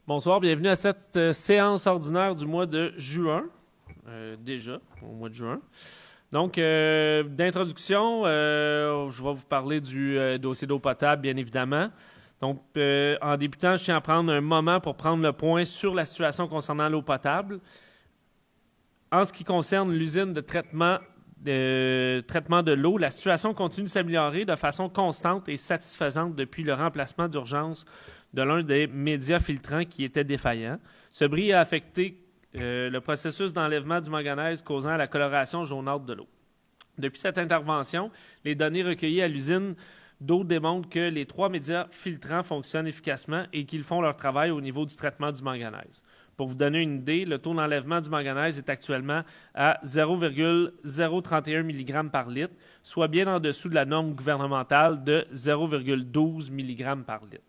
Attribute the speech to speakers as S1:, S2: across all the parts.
S1: Bonsoir, bienvenue à cette séance ordinaire du mois de juin, déjà, au mois de juin. Donc, d'introduction, je vais vous parler du dossier d'eau potable, bien évidemment. Donc, en débutant, je tiens à prendre un moment pour prendre le point sur la situation concernant l'eau potable. En ce qui concerne l'usine de traitement de l'eau, la situation continue de s'améliorer de façon constante et satisfaisante depuis le remplacement d'urgence de l'un des médias filtrants qui était défaillant. Ce bris a affecté le processus d'enlèvement du manganèse causant la coloration jaunâtre de l'eau. Depuis cette intervention, les données recueillies à l'usine d'eau démontrent que les 3 médias filtrants fonctionnent efficacement et qu'ils font leur travail au niveau du traitement du manganèse. Pour vous donner une idée, le taux d'enlèvement du manganèse est actuellement à 0,031 mg par litre, soit bien en dessous de la norme gouvernementale de 0,12 mg par litre.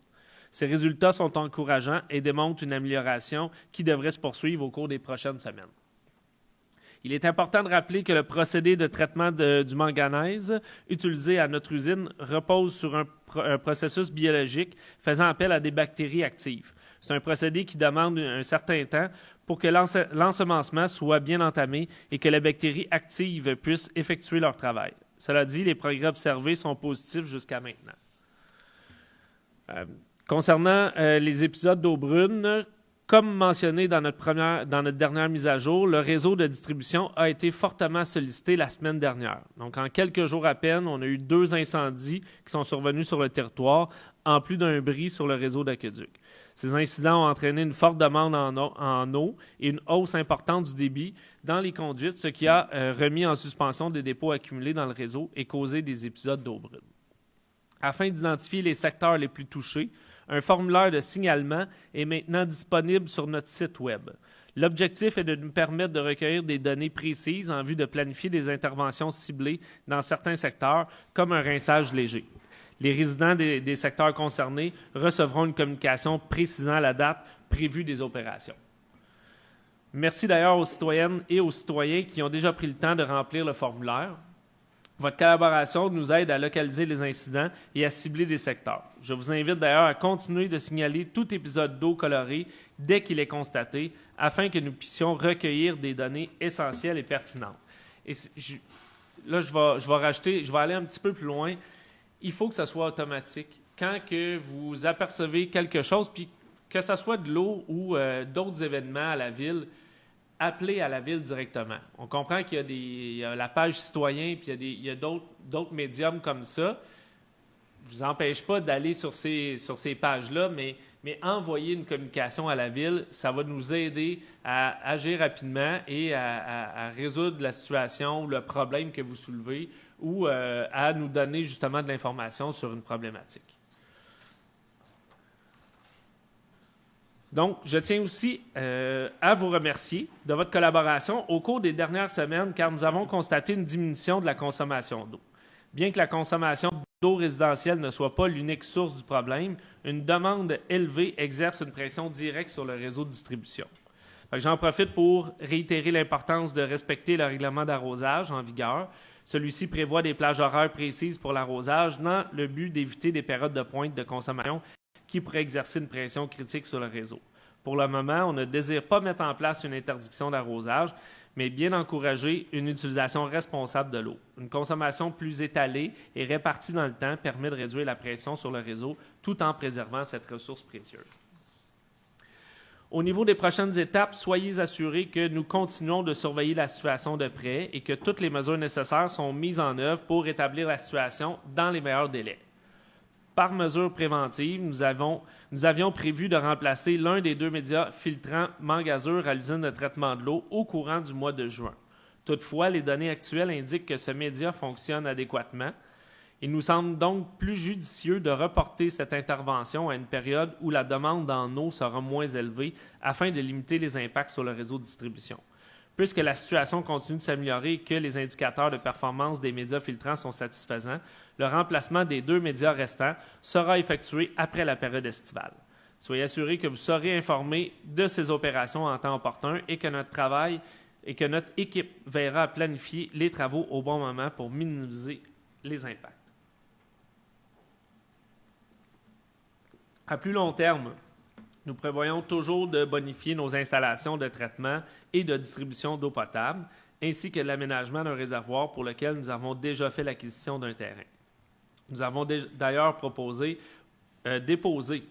S1: Ces résultats sont encourageants et démontrent une amélioration qui devrait se poursuivre au cours des prochaines semaines. Il est important de rappeler que le procédé de traitement du manganèse utilisé à notre usine repose sur un processus biologique faisant appel à des bactéries actives. C'est un procédé qui demande un certain temps pour que l'ensemencement soit bien entamé et que les bactéries actives puissent effectuer leur travail. Cela dit, les progrès observés sont positifs jusqu'à maintenant. Concernant les épisodes d'eau brune, comme mentionné dans notre dernière mise à jour, le réseau de distribution a été fortement sollicité la semaine dernière. Donc, en quelques jours à peine, on a eu 2 incendies qui sont survenus sur le territoire, en plus d'un bris sur le réseau d'aqueduc. Ces incidents ont entraîné une forte demande en eau et une hausse importante du débit dans les conduites, ce qui a remis en suspension des dépôts accumulés dans le réseau et causé des épisodes d'eau brune. Afin d'identifier les secteurs les plus touchés, un formulaire de signalement est maintenant disponible sur notre site Web. L'objectif est de nous permettre de recueillir des données précises en vue de planifier des interventions ciblées dans certains secteurs, comme un rinçage léger. Les résidents des secteurs concernés recevront une communication précisant la date prévue des opérations. Merci d'ailleurs aux citoyennes et aux citoyens qui ont déjà pris le temps de remplir le formulaire. Votre collaboration nous aide à localiser les incidents et à cibler des secteurs. Je vous invite d'ailleurs à continuer de signaler tout épisode d'eau colorée dès qu'il est constaté, afin que nous puissions recueillir des données essentielles et pertinentes. Et je vais aller un petit peu plus loin. Il faut que ça soit automatique. Quand que vous apercevez quelque chose, puis que ce soit de l'eau ou d'autres événements à la ville, appelez à la ville directement. On comprend qu'il y a la page citoyen, puis il y a d'autres médiums comme ça. Je ne vous empêche pas d'aller sur ces pages-là, mais envoyer une communication à la ville, ça va nous aider à agir rapidement et à résoudre la situation ou le problème que vous soulevez ou à nous donner justement de l'information sur une problématique. Donc, je tiens aussi à vous remercier de votre collaboration au cours des dernières semaines, car nous avons constaté une diminution de la consommation d'eau. Bien que la consommation d'eau résidentielle ne soit pas l'unique source du problème, une demande élevée exerce une pression directe sur le réseau de distribution. J'en profite pour réitérer l'importance de respecter le règlement d'arrosage en vigueur. Celui-ci prévoit des plages horaires précises pour l'arrosage dans le but d'éviter des périodes de pointe de consommation qui pourrait exercer une pression critique sur le réseau. Pour le moment, on ne désire pas mettre en place une interdiction d'arrosage, mais bien encourager une utilisation responsable de l'eau. Une consommation plus étalée et répartie dans le temps permet de réduire la pression sur le réseau tout en préservant cette ressource précieuse. Au niveau des prochaines étapes, soyez assurés que nous continuons de surveiller la situation de près et que toutes les mesures nécessaires sont mises en œuvre pour rétablir la situation dans les meilleurs délais. Par mesure préventive, nous avions prévu de remplacer l'un des 2 médias filtrants Mangazur à l'usine de traitement de l'eau au courant du mois de juin. Toutefois, les données actuelles indiquent que ce média fonctionne adéquatement. Il nous semble donc plus judicieux de reporter cette intervention à une période où la demande en eau sera moins élevée afin de limiter les impacts sur le réseau de distribution. Puisque la situation continue de s'améliorer et que les indicateurs de performance des médias filtrants sont satisfaisants, le remplacement des 2 médias restants sera effectué après la période estivale. Soyez assurés que vous serez informés de ces opérations en temps opportun et que notre équipe veillera à planifier les travaux au bon moment pour minimiser les impacts. À plus long terme, Nous prévoyons toujours de bonifier nos installations de traitement et de distribution d'eau potable, ainsi que l'aménagement d'un réservoir pour lequel nous avons déjà fait l'acquisition d'un terrain. Nous avons d'ailleurs déposé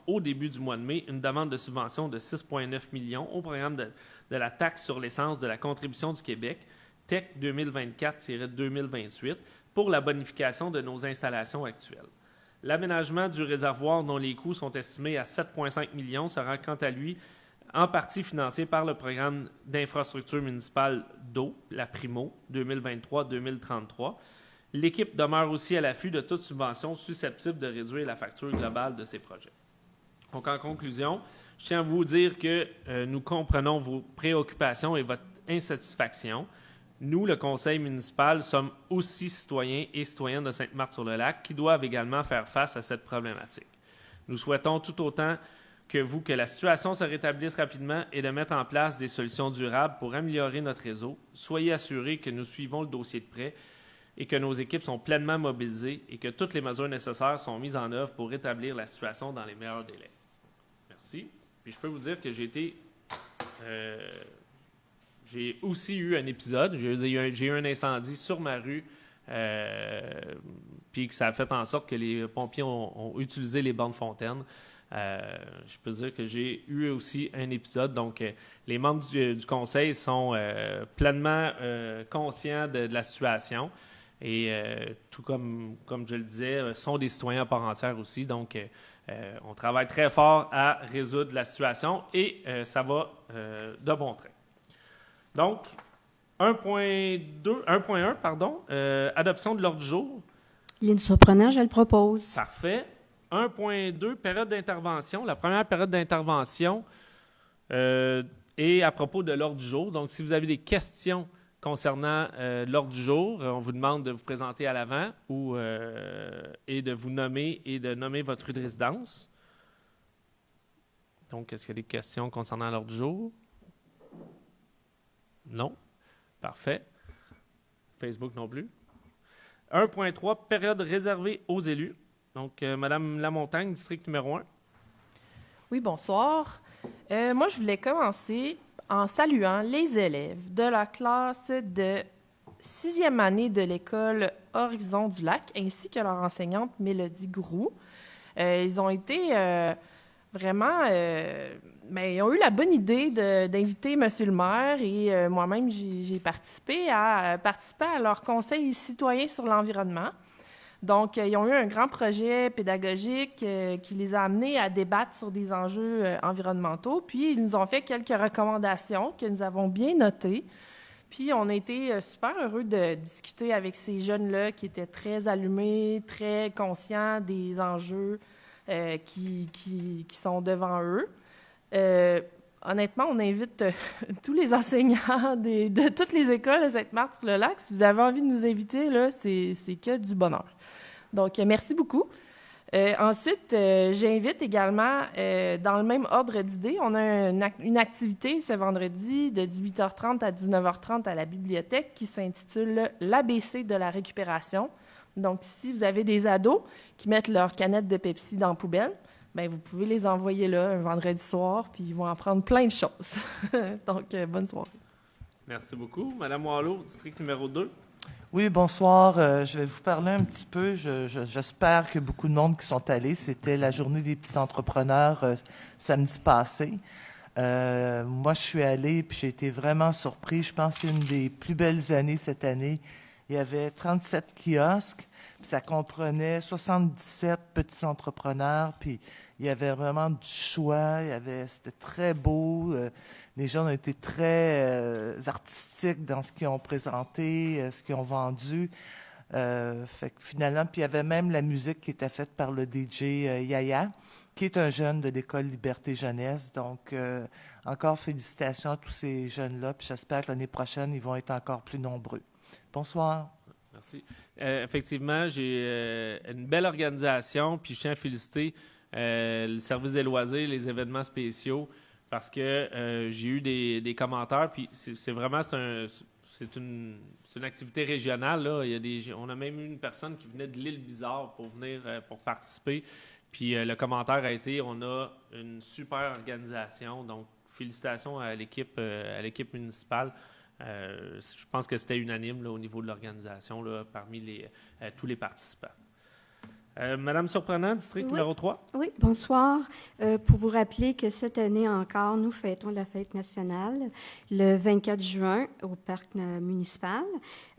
S1: au début du mois de mai une demande de subvention de 6,9 millions au programme de la taxe sur l'essence de la contribution du Québec, TEC 2024-2028, pour la bonification de nos installations actuelles. L'aménagement du réservoir dont les coûts sont estimés à 7,5 millions sera quant à lui en partie financé par le programme d'infrastructure municipale d'eau, la PRIMO, 2023-2033. L'équipe demeure aussi à l'affût de toute subvention susceptible de réduire la facture globale de ces projets. Donc, en conclusion, je tiens à vous dire que nous comprenons vos préoccupations et votre insatisfaction. Nous, le conseil municipal, sommes aussi citoyens et citoyennes de Sainte-Marthe-sur-le-Lac qui doivent également faire face à cette problématique. Nous souhaitons tout autant que vous que la situation se rétablisse rapidement et de mettre en place des solutions durables pour améliorer notre réseau. Soyez assurés que nous suivons le dossier de près et que nos équipes sont pleinement mobilisées et que toutes les mesures nécessaires sont mises en œuvre pour rétablir la situation dans les meilleurs délais. Merci. Puis je peux vous dire que j'ai aussi eu un épisode. J'ai eu un incendie sur ma rue, puis que ça a fait en sorte que les pompiers ont utilisé les bornes fontaines. Je peux dire que j'ai eu aussi un épisode. Donc, les membres du conseil sont pleinement conscients de la situation. Et tout comme je le disais, sont des citoyens à part entière aussi. Donc, on travaille très fort à résoudre la situation et ça va de bon train. Donc, 1.1, adoption de l'ordre du jour.
S2: Lynne Surprenant, je le propose.
S1: Parfait. 1.2, période d'intervention. La première période d'intervention est à propos de l'ordre du jour. Donc, si vous avez des questions concernant l'ordre du jour, on vous demande de vous présenter à l'avant et de vous nommer et de nommer votre rue de résidence. Donc, est-ce qu'il y a des questions concernant l'ordre du jour? Non? Parfait. Facebook non plus. 1.3, période réservée aux élus. Donc, Mme Lamontagne, district numéro 1.
S3: Oui, bonsoir. Moi, je voulais commencer en saluant les élèves de la classe de 6e année de l'école Horizon du Lac, ainsi que leur enseignante Mélodie Groux. Ils ont été vraiment... ils ont eu la bonne idée d'inviter M. le maire et moi-même, j'ai participé à leur conseil citoyen sur l'environnement. Donc, ils ont eu un grand projet pédagogique qui les a amenés à débattre sur des enjeux environnementaux. Puis, ils nous ont fait quelques recommandations que nous avons bien notées. Puis, on a été super heureux de discuter avec ces jeunes-là qui étaient très allumés, très conscients des enjeux qui sont devant eux. Honnêtement, on invite tous les enseignants de toutes les écoles de Sainte-Marthe-sur-le-Lac. Si vous avez envie de nous inviter, là, c'est que du bonheur. Donc, merci beaucoup. Ensuite, j'invite également, dans le même ordre d'idées, on a une activité ce vendredi de 18h30 à 19h30 à la bibliothèque qui s'intitule « l'ABC de la récupération ». Donc, si vous avez des ados qui mettent leur canette de Pepsi dans la poubelle, bien, vous pouvez les envoyer là un vendredi soir, puis ils vont apprendre plein de choses. Donc, bonne soirée.
S1: Merci beaucoup. Madame Wallot, district numéro 2.
S4: Oui, bonsoir. Je vais vous parler un petit peu. J'espère que beaucoup de monde qui sont allés. C'était la journée des petits entrepreneurs samedi passé. Moi, je suis allé puis j'ai été vraiment surpris. Je pense que c'est une des plus belles années cette année. Il y avait 37 kiosques, puis ça comprenait 77 petits entrepreneurs, puis il y avait vraiment du choix. C'était très beau. Les gens ont été très artistiques dans ce qu'ils ont présenté, ce qu'ils ont vendu. Fait que finalement, puis il y avait même la musique qui était faite par le DJ Yaya, qui est un jeune de l'école Liberté Jeunesse. Donc, encore félicitations à tous ces jeunes-là, puis j'espère que l'année prochaine, ils vont être encore plus nombreux. Bonsoir.
S1: Merci. Effectivement, j'ai une belle organisation, puis je tiens à féliciter le service des loisirs, les événements spéciaux, parce que j'ai eu des commentaires, puis c'est vraiment une activité régionale. Là. On a même eu une personne qui venait de l'île Bizarre pour venir pour participer. Puis le commentaire a été, on a une super organisation, donc félicitations à l'équipe municipale. Je pense que c'était unanime là, au niveau de l'organisation là, parmi tous les participants. Madame Surprenant, district numéro 3.
S2: Oui, bonsoir. Pour vous rappeler que cette année encore, nous fêtons la fête nationale le 24 juin au parc municipal.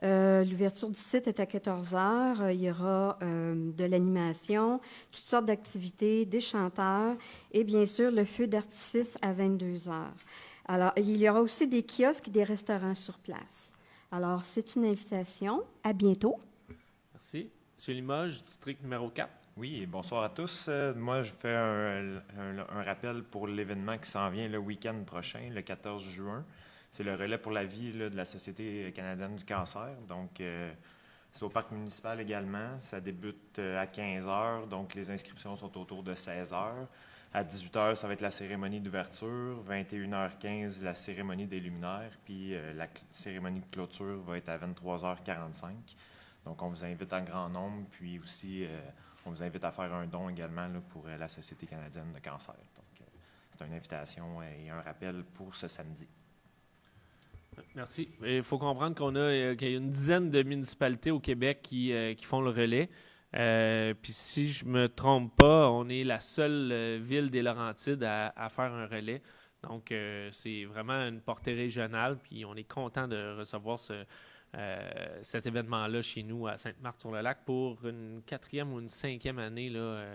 S2: L'ouverture du site est à 14 heures. Il y aura de l'animation, toutes sortes d'activités, des chanteurs et bien sûr le feu d'artifice à 22 heures. Alors, il y aura aussi des kiosques et des restaurants sur place. Alors, c'est une invitation. À bientôt.
S1: Merci. Monsieur Limoges, district numéro 4.
S5: Oui, bonsoir à tous. Moi, je fais un rappel pour l'événement qui s'en vient le week-end prochain, le 14 juin. C'est le relais pour la vie là, de la Société canadienne du cancer. Donc, c'est au parc municipal également. Ça débute à 15 heures, donc les inscriptions sont autour de 16 heures. À 18 heures, ça va être la cérémonie d'ouverture. 21h15, la cérémonie des luminaires. Puis la cérémonie de clôture va être à 23h45. Donc, on vous invite en grand nombre, puis aussi, on vous invite à faire un don également là, pour la Société canadienne de cancer. Donc, c'est une invitation et un rappel pour ce samedi.
S1: Merci. Il faut comprendre qu'il y a une dizaine de municipalités au Québec qui font le relais. Puis si je me trompe pas, on est la seule ville des Laurentides à faire un relais. Donc, c'est vraiment une portée régionale, puis on est content de recevoir cet événement-là chez nous à Sainte-Marthe-sur-le-Lac pour une 4e ou une 5e année, là,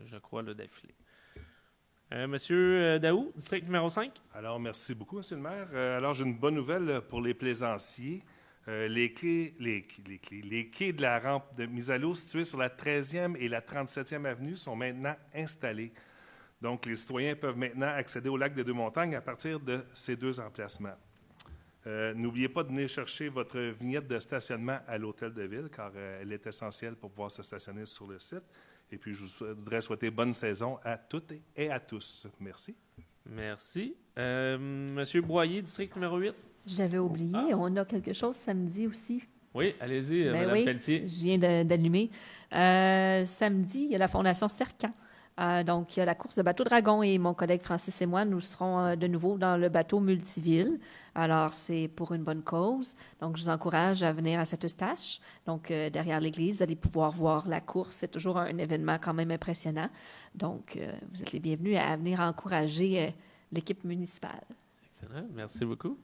S1: je crois, là, d'affilée. Monsieur Daou, district numéro 5.
S6: Alors, merci beaucoup, Monsieur le maire. Alors, j'ai une bonne nouvelle pour les plaisanciers. Les quais de la rampe de mise à l'eau situés sur la 13e et la 37e avenue sont maintenant installés. Donc, les citoyens peuvent maintenant accéder au lac des Deux-Montagnes à partir de ces deux emplacements. N'oubliez pas de venir chercher votre vignette de stationnement à l'hôtel de ville, car elle est essentielle pour pouvoir se stationner sur le site. Et puis, je voudrais souhaiter bonne saison à toutes et à tous. Merci.
S1: Merci. Monsieur Boyer, district numéro 8.
S7: J'avais oublié, on a quelque chose samedi aussi.
S1: Oui, allez-y, Mme Pelletier.
S7: Je viens d'allumer. Samedi, il y a la Fondation Cercan. Donc, il y a la course de bateau Dragon et mon collègue Francis et moi, nous serons de nouveau dans le bateau multiville. Alors, c'est pour une bonne cause. Donc, je vous encourage à venir à cette Eustache. Donc, derrière l'église, vous allez pouvoir voir la course. C'est toujours un événement quand même impressionnant. Donc, vous êtes les bienvenus à venir encourager l'équipe municipale.
S1: Excellent. Merci beaucoup.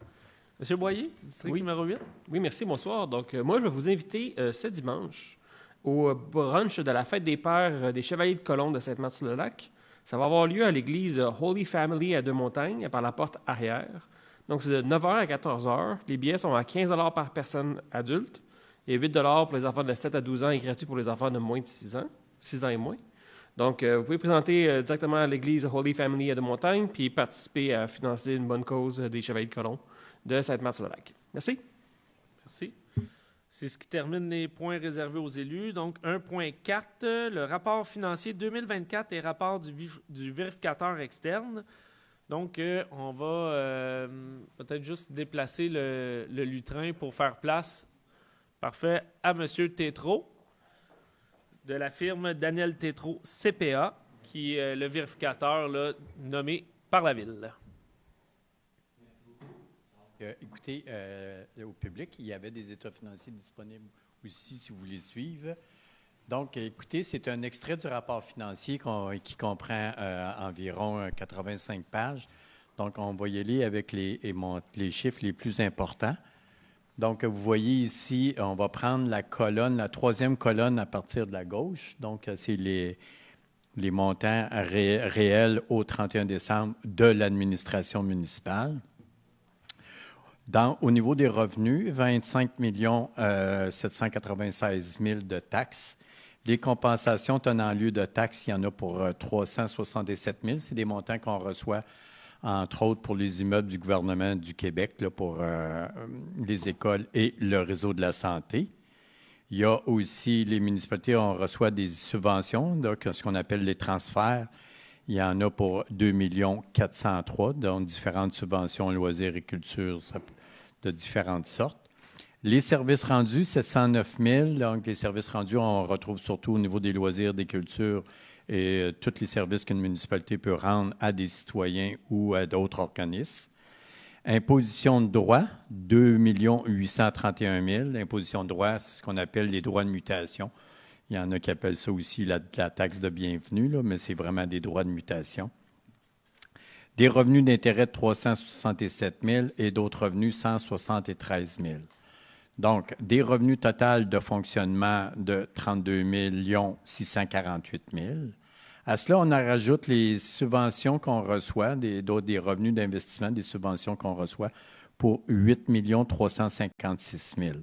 S1: Monsieur Boyer, district numéro 8.
S8: Oui, merci, bonsoir. Donc, moi, je vais vous inviter ce dimanche au brunch de la fête des pères des Chevaliers de Colombe de Sainte-Marthe-sur-le-Lac. Ça va avoir lieu à l'église Holy Family à Deux-Montagnes, par la porte arrière. Donc, c'est de 9h à 14h. Les billets sont à 15 $ par personne adulte et 8 $ pour les enfants de 7 à 12 ans et gratuit pour les enfants de moins de 6 ans, 6 ans et moins. Donc, vous pouvez présenter directement à l'église Holy Family à Deux-Montagnes puis participer à financer une bonne cause des Chevaliers de Colombe de Sainte-Marthe-sur-le-Lac. Merci.
S1: Merci. C'est ce qui termine les points réservés aux élus. Donc, 1.4, le rapport financier 2024 et rapport du vérificateur externe. Donc, on va peut-être juste déplacer le lutrin pour faire place, parfait, à M. Tétrault, de la firme Daniel Tétrault CPA, qui est le vérificateur là, nommé par la Ville.
S9: Écoutez, au public, il y avait des états financiers disponibles aussi, si vous voulez suivre. Donc, écoutez, c'est un extrait du rapport financier qui comprend environ 85 pages. Donc, on va y aller avec les chiffres les plus importants. Donc, vous voyez ici, on va prendre la troisième colonne à partir de la gauche. Donc, c'est les montants réels au 31 décembre de l'administration municipale. Au niveau des revenus, 25 796 000 de taxes. Les compensations tenant lieu de taxes, il y en a pour 377 000. C'est des montants qu'on reçoit, entre autres, pour les immeubles du gouvernement du Québec, là, pour les écoles et le réseau de la santé. Il y a aussi, les municipalités, on reçoit des subventions, donc ce qu'on appelle les transferts. Il y en a pour 2 403 000, dont différentes subventions loisirs et culture de différentes sortes. Les services rendus, 709 000. Donc, les services rendus, on retrouve surtout au niveau des loisirs, des cultures et tous les services qu'une municipalité peut rendre à des citoyens ou à d'autres organismes. Imposition de droit, 2 831 000. Imposition de droit, c'est ce qu'on appelle les droits de mutation. Il y en a qui appellent ça aussi la taxe de bienvenue, là, mais c'est vraiment des droits de mutation. Des revenus d'intérêt de 367 000 et d'autres revenus 173 000. Donc, des revenus totaux de fonctionnement de 32 648 000. À cela, on en rajoute les subventions qu'on reçoit, des revenus d'investissement, des subventions qu'on reçoit pour 8 356 000,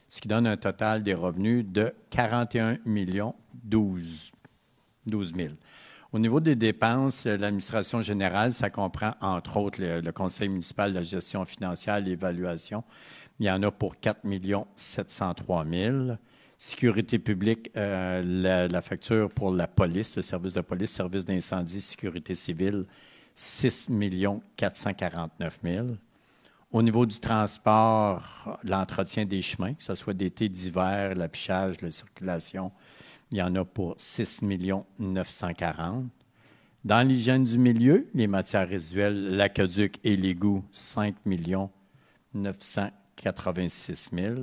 S9: ce qui donne un total des revenus de 41 12 000. Au niveau des dépenses, l'administration générale, ça comprend entre autres le conseil municipal de la gestion financière et l'évaluation. Il y en a pour 4 703 000. Sécurité publique, la facture pour la police, le service de police, service d'incendie, sécurité civile, 6 449 000. Au niveau du transport, l'entretien des chemins, que ce soit d'été, d'hiver, l'affichage, la circulation, il y en a pour 6 940 000. Dans l'hygiène du milieu, les matières résiduelles, l'aqueduc et l'égout, 5 986 000.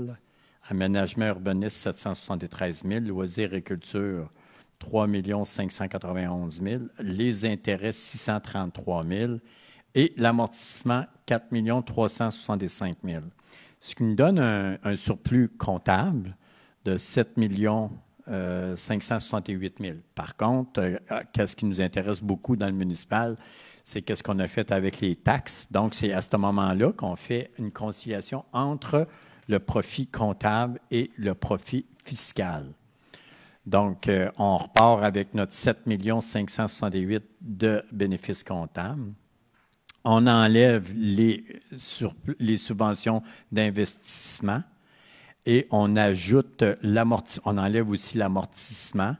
S9: Aménagement urbaniste, 773 000. Loisirs et culture, 3 591 000. Les intérêts, 633 000. Et l'amortissement, 4 365 000. Ce qui nous donne un surplus comptable de 7 568 000. Par contre, qu'est-ce qui nous intéresse beaucoup dans le municipal, c'est qu'est-ce qu'on a fait avec les taxes. Donc, c'est à ce moment-là qu'on fait une conciliation entre le profit comptable et le profit fiscal. Donc, on repart avec notre 7 568 000 de bénéfices comptables. On enlève les subventions d'investissement et on ajoute on enlève aussi l'amortissement.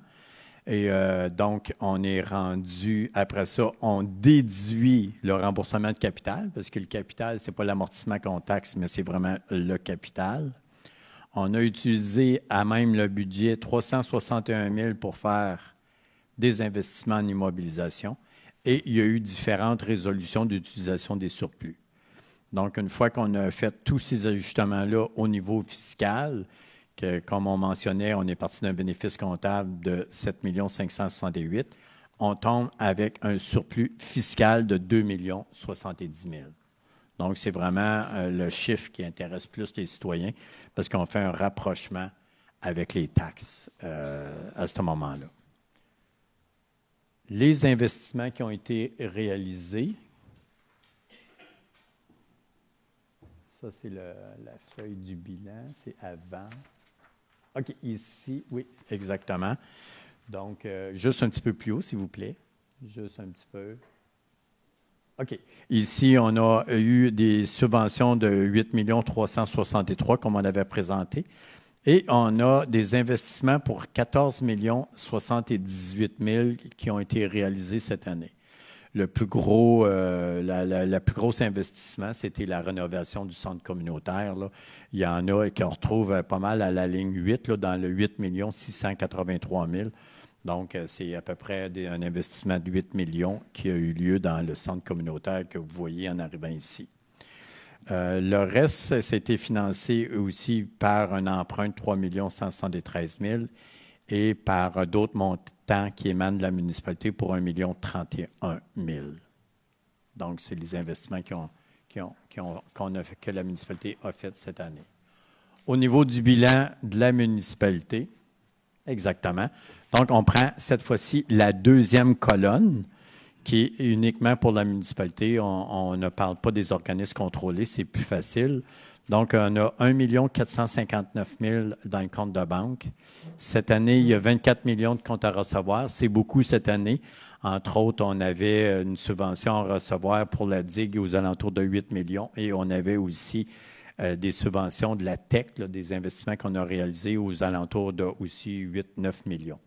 S9: Et donc, on est rendu, après ça, on déduit le remboursement de capital, parce que le capital, ce n'est pas l'amortissement qu'on taxe, mais c'est vraiment le capital. On a utilisé à même le budget 361 000 pour faire des investissements en immobilisation. Et il y a eu différentes résolutions d'utilisation des surplus. Donc, une fois qu'on a fait tous ces ajustements-là au niveau fiscal, que, comme on mentionnait, on est parti d'un bénéfice comptable de 7 568 000, on tombe avec un surplus fiscal de 2 070 000. Donc, c'est vraiment le chiffre qui intéresse plus les citoyens parce qu'on fait un rapprochement avec les taxes à ce moment-là. Les investissements qui ont été réalisés, ça c'est la feuille du bilan, c'est avant. OK, ici, oui, exactement. Donc, juste un petit peu plus haut, s'il vous plaît. Juste un petit peu. OK. Ici, on a eu des subventions de 8 363 comme on avait présenté. Et on a des investissements pour 14 078 000 qui ont été réalisés cette année. Le plus gros, la plus grosse investissement, c'était la rénovation du centre communautaire. Là. Il y en a qu'on retrouve pas mal à la ligne 8, là, dans le 8 683 000. Donc, c'est à peu près un investissement de 8 millions qui a eu lieu dans le centre communautaire que vous voyez en arrivant ici. Le reste, c'était financé aussi par un emprunt de 3 173 000 et par d'autres montants qui émanent de la municipalité pour 1 031 000. Donc, c'est les investissements que la municipalité a fait cette année. Au niveau du bilan de la municipalité, exactement. Donc, on prend cette fois-ci la deuxième colonne, qui est uniquement pour la municipalité. On ne parle pas des organismes contrôlés, c'est plus facile. Donc, on a 1 459 000 dans le compte de banque. Cette année, il y a 24 millions de comptes à recevoir. C'est beaucoup cette année. Entre autres, on avait une subvention à recevoir pour la digue aux alentours de 8 millions et on avait aussi des subventions de la TEC, là, des investissements qu'on a réalisés aux alentours de aussi 8-9 millions.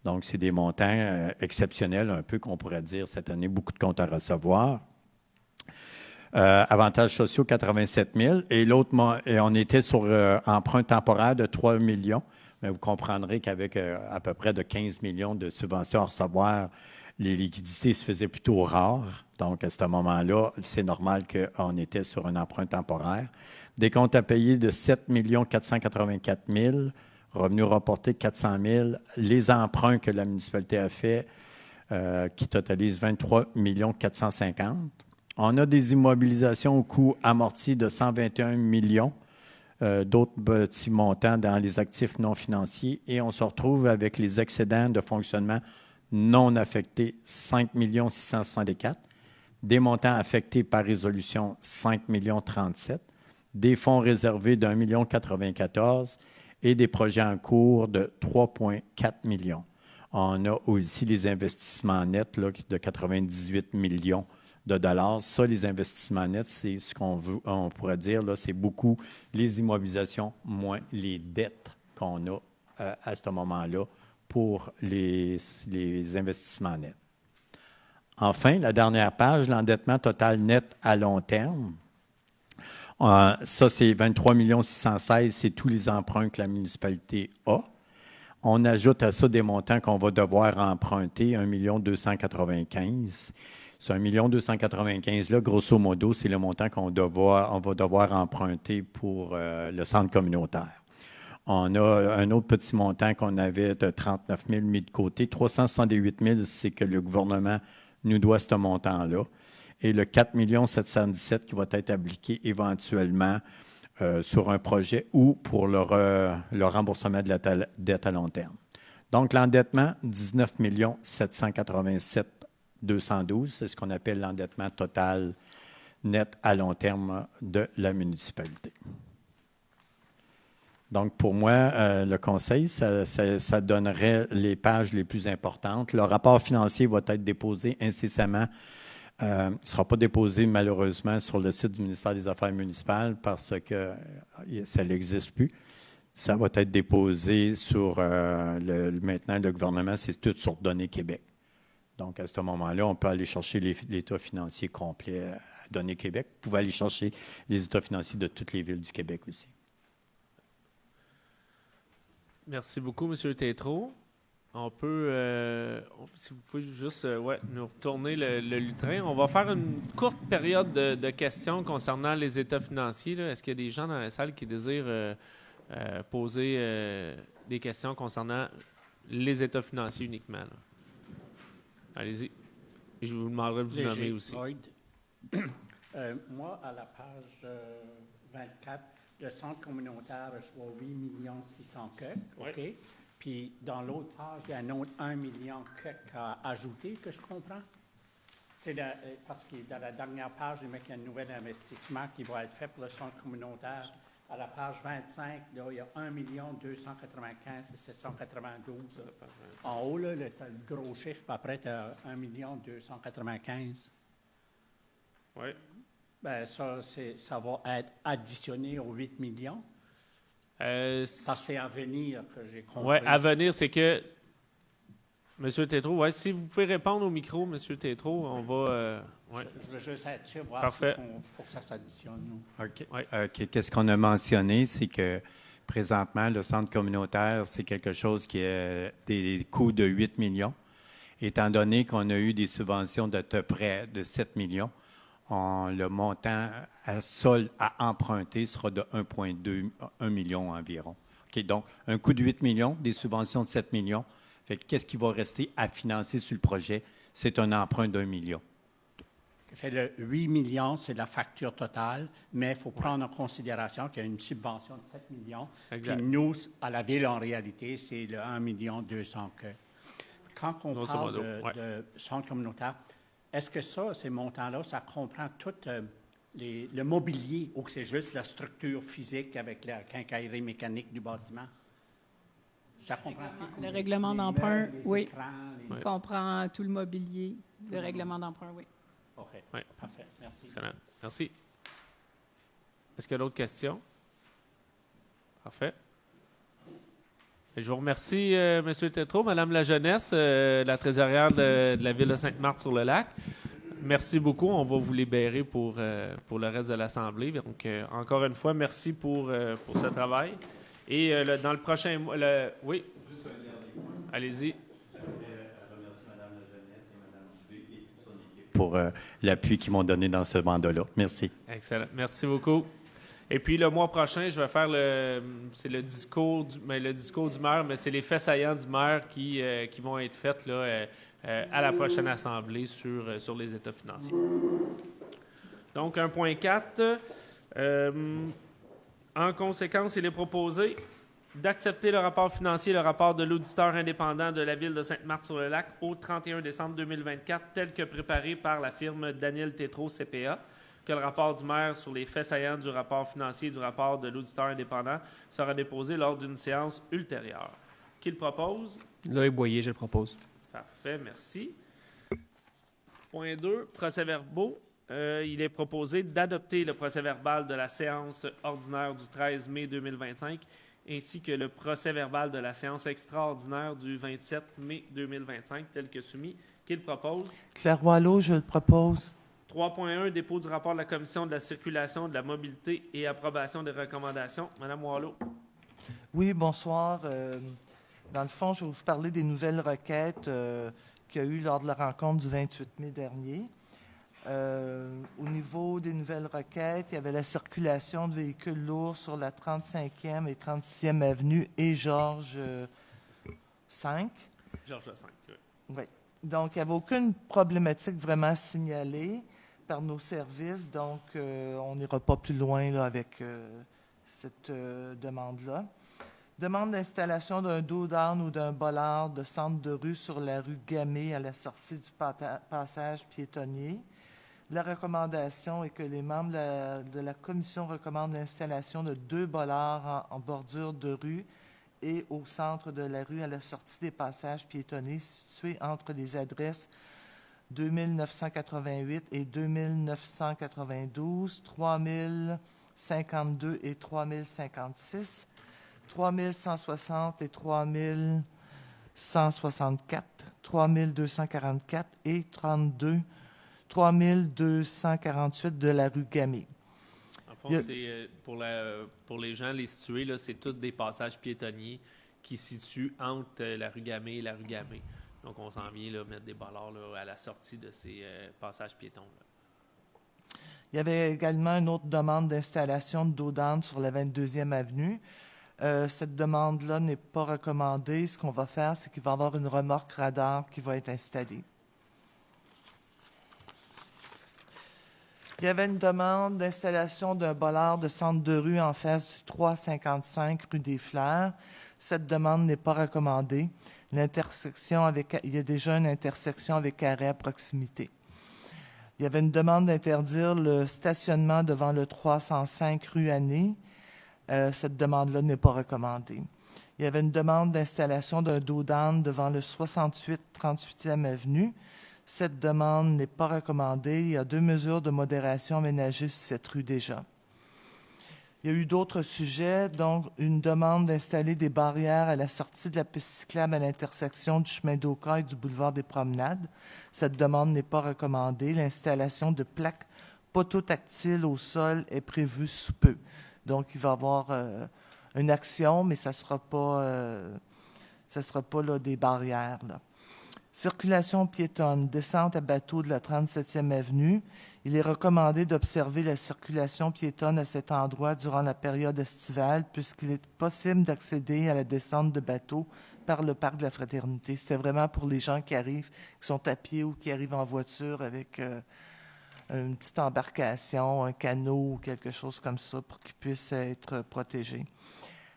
S9: Donc, c'est des montants exceptionnels, un peu qu'on pourrait dire cette année, beaucoup de comptes à recevoir. Avantages sociaux, 87 000. Et l'autre, on était sur emprunt temporaire de 3 millions mais vous comprendrez qu'avec à peu près de 15 millions de subventions à recevoir, les liquidités se faisaient plutôt rares. Donc, à ce moment-là, c'est normal qu'on était sur un emprunt temporaire. Des comptes à payer de 7 484 000, revenus rapportés 400 000. Les emprunts que la municipalité a fait, qui totalisent 23 450 000. On a des immobilisations au coût amorti de 121 millions, d'autres petits montants dans les actifs non financiers, et on se retrouve avec les excédents de fonctionnement non affectés, 5 664 000, des montants affectés par résolution, 5 37 000, des fonds réservés d'1 094 000 et des projets en cours de 3,4 millions. On a aussi les investissements nets là, de 98 millions de dollars. Ça, les investissements nets, c'est ce on pourrait dire, là, c'est beaucoup les immobilisations moins les dettes qu'on a à ce moment-là pour les investissements nets. Enfin, la dernière page, l'endettement total net à long terme. Ça, c'est 23 616 000, c'est tous les emprunts que la municipalité a. On ajoute à ça des montants qu'on va devoir emprunter, 1 295 000. Ce 1 295 000 là, grosso modo, c'est le montant on va devoir emprunter pour le centre communautaire. On a un autre petit montant qu'on avait de 39 000 mis de côté. 368 000, c'est que le gouvernement nous doit ce montant-là. Et le 4 717 000 qui va être appliqué éventuellement sur un projet ou pour le remboursement de la dette à long terme. Donc, l'endettement, 19 787 212, c'est ce qu'on appelle l'endettement total net à long terme de la municipalité. Donc, pour moi, le conseil, ça donnerait les pages les plus importantes. Le rapport financier va être déposé incessamment. Il ne sera pas déposé, malheureusement, sur le site du ministère des Affaires municipales parce que ça n'existe plus. Ça va être déposé sur, maintenant, le gouvernement, c'est tout sur Données Québec. Donc, à ce moment-là, on peut aller chercher l'état financier complet à Données Québec. Vous pouvez aller chercher les états financiers de toutes les villes du Québec aussi.
S1: Merci beaucoup, M. Tétrault. On peut, si vous pouvez juste nous retourner le lutrin. On va faire une courte période de questions concernant les états financiers. Là. Est-ce qu'il y a des gens dans la salle qui désirent poser des questions concernant les états financiers uniquement? Là? Allez-y. Et je vous demanderai de vous nommer aussi.
S10: Moi, à la page 24, le centre communautaire, je vois 8 600 000 OK. Puis, dans l'autre page, il y a un autre 1 million à ajouter, que je comprends. C'est parce que dans la dernière page, il met qu'il y a un nouvel investissement qui va être fait pour le centre communautaire. À la page 25, là, il y a 1 295 792. En haut, là, tu as le gros chiffre, puis après, tu as 1 295.
S1: Oui.
S10: Bien, ça va être additionné aux 8 millions. Parce que c'est à venir que j'ai compris.
S1: Oui, à venir, c'est que... M. Tétrault, si vous pouvez répondre au micro, M. Tétrault, on va...
S10: Je veux juste être sûr, voir
S1: Parfait.
S10: Il faut que ça s'additionne.
S9: OK.
S1: Ouais.
S9: OK. Qu'est-ce qu'on a mentionné, c'est que présentement, le centre communautaire, c'est quelque chose qui a des coûts de 8 millions. Étant donné qu'on a eu des subventions de près de 7 millions, le montant à emprunter sera de 1 million environ. OK, donc, un coût de 8 millions, des subventions de 7 millions. Fait que qu'est-ce qui va rester à financer sur le projet? C'est un emprunt d'1 million.
S10: Fait le 8 millions, c'est la facture totale, mais il faut prendre en considération qu'il y a une subvention de 7 millions.
S1: Exact.
S10: Puis nous, à la ville, en réalité, c'est le 1 200 000. Quand on parle de centre communautaire, est-ce que ces montants-là, ça comprend tout le mobilier ou que c'est juste la structure physique avec la quincaillerie mécanique du bâtiment? Ça comprend
S11: le règlement d'emprunt, oui.
S10: Écrans,
S11: comprend tout le mobilier, le règlement d'emprunt, oui.
S10: OK,
S1: Oui.
S10: parfait. Merci.
S1: Excellent. Merci. Est-ce qu'il y a d'autres questions? Parfait. Et je vous remercie, M. Tétrault, Mme la Jeunesse, la trésorière de la Ville de Sainte-Marthe-sur-le-Lac. Merci beaucoup. On va vous libérer pour le reste de l'Assemblée. Donc, encore une fois, merci pour ce travail. Et dans le prochain mois... Oui?
S12: Juste un dernier point.
S1: Allez-y.
S12: Remercier Mme la Jeunesse et Mme Dubé et toute son équipe pour l'appui qu'ils m'ont donné dans ce mandat-là. Merci.
S1: Excellent. Merci beaucoup. Et puis, le mois prochain, je vais faire c'est le discours du maire, mais c'est les faits saillants du maire qui vont être faits là, à la prochaine Assemblée sur les états financiers. Donc, 1.4. En conséquence, il est proposé d'accepter le rapport financier, le rapport de l'auditeur indépendant de la Ville de Sainte-Marthe-sur-le-Lac au 31 décembre 2024, tel que préparé par la firme Daniel Tétrault CPA, que le rapport du maire sur les faits saillants du rapport financier et du rapport de l'auditeur indépendant sera déposé lors d'une séance ultérieure. Qui le propose?
S8: Loïc Boyer, je le propose.
S1: Parfait, merci. Point 2, procès-verbaux. Il est proposé d'adopter le procès-verbal de la séance ordinaire du 13 mai 2025 ainsi que le procès-verbal de la séance extraordinaire du 27 mai 2025, tel que soumis. Qui le propose?
S4: Claire Boileau, je le propose.
S1: 3.1, dépôt du rapport de la Commission de la circulation, de la mobilité et approbation des recommandations. Madame Boileau.
S4: Oui, bonsoir. Dans le fond, je vais vous parler des nouvelles requêtes qu'il y a eu lors de la rencontre du 28 mai dernier. Au niveau des nouvelles requêtes, il y avait la circulation de véhicules lourds sur la 35e et 36e avenue et Georges 5.
S1: Georges 5, oui.
S4: Oui. Donc, il n'y avait aucune problématique vraiment signalée par nos services. Donc, on n'ira pas plus loin là, avec cette demande-là. Demande d'installation d'un dos-d'âne ou d'un bollard de centre de rue sur la rue Gamay à la sortie du passage piétonnier. La recommandation est que les membres de la commission recommandent l'installation de 2 bollards en bordure de rue et au centre de la rue à la sortie des passages piétonnés situés entre les adresses 2988 et 2992, 3052 et 3056, 3160 et 3164, 3244 et 3248 de la rue Gamay.
S1: En fond, c'est pour les gens les situés, là, c'est tous des passages piétonniers qui se situent entre la rue Gamay et la rue Gamay. Donc, on s'en vient là, mettre des bollards là, à la sortie de ces passages piétons. Là.
S4: Il y avait également une autre demande d'installation de dos d'âne sur la 22e avenue. Cette demande-là n'est pas recommandée. Ce qu'on va faire, c'est qu'il va y avoir une remorque radar qui va être installée. Il y avait une demande d'installation d'un bollard de centre de rue en face du 355 rue des Fleurs. Cette demande n'est pas recommandée. Il y a déjà une intersection avec arrêt à proximité. Il y avait une demande d'interdire le stationnement devant le 305 rue Année. Cette demande-là n'est pas recommandée. Il y avait une demande d'installation d'un dos d'âne devant le 68 38e avenue. Cette demande n'est pas recommandée. Il y a 2 mesures de modération aménagées sur cette rue déjà. Il y a eu d'autres sujets, donc une demande d'installer des barrières à la sortie de la piste cyclable à l'intersection du chemin d'Oka et du boulevard des Promenades. Cette demande n'est pas recommandée. L'installation de plaques poteaux-tactiles au sol est prévue sous peu. Donc, il va y avoir une action, mais ça ne sera pas, là, des barrières. Là. Circulation piétonne, descente à bateau de la 37e avenue. Il est recommandé d'observer la circulation piétonne à cet endroit durant la période estivale, puisqu'il est possible d'accéder à la descente de bateau par le parc de la Fraternité. C'était vraiment pour les gens qui arrivent, qui sont à pied ou qui arrivent en voiture avec une petite embarcation, un canot ou quelque chose comme ça pour qu'ils puissent être protégés.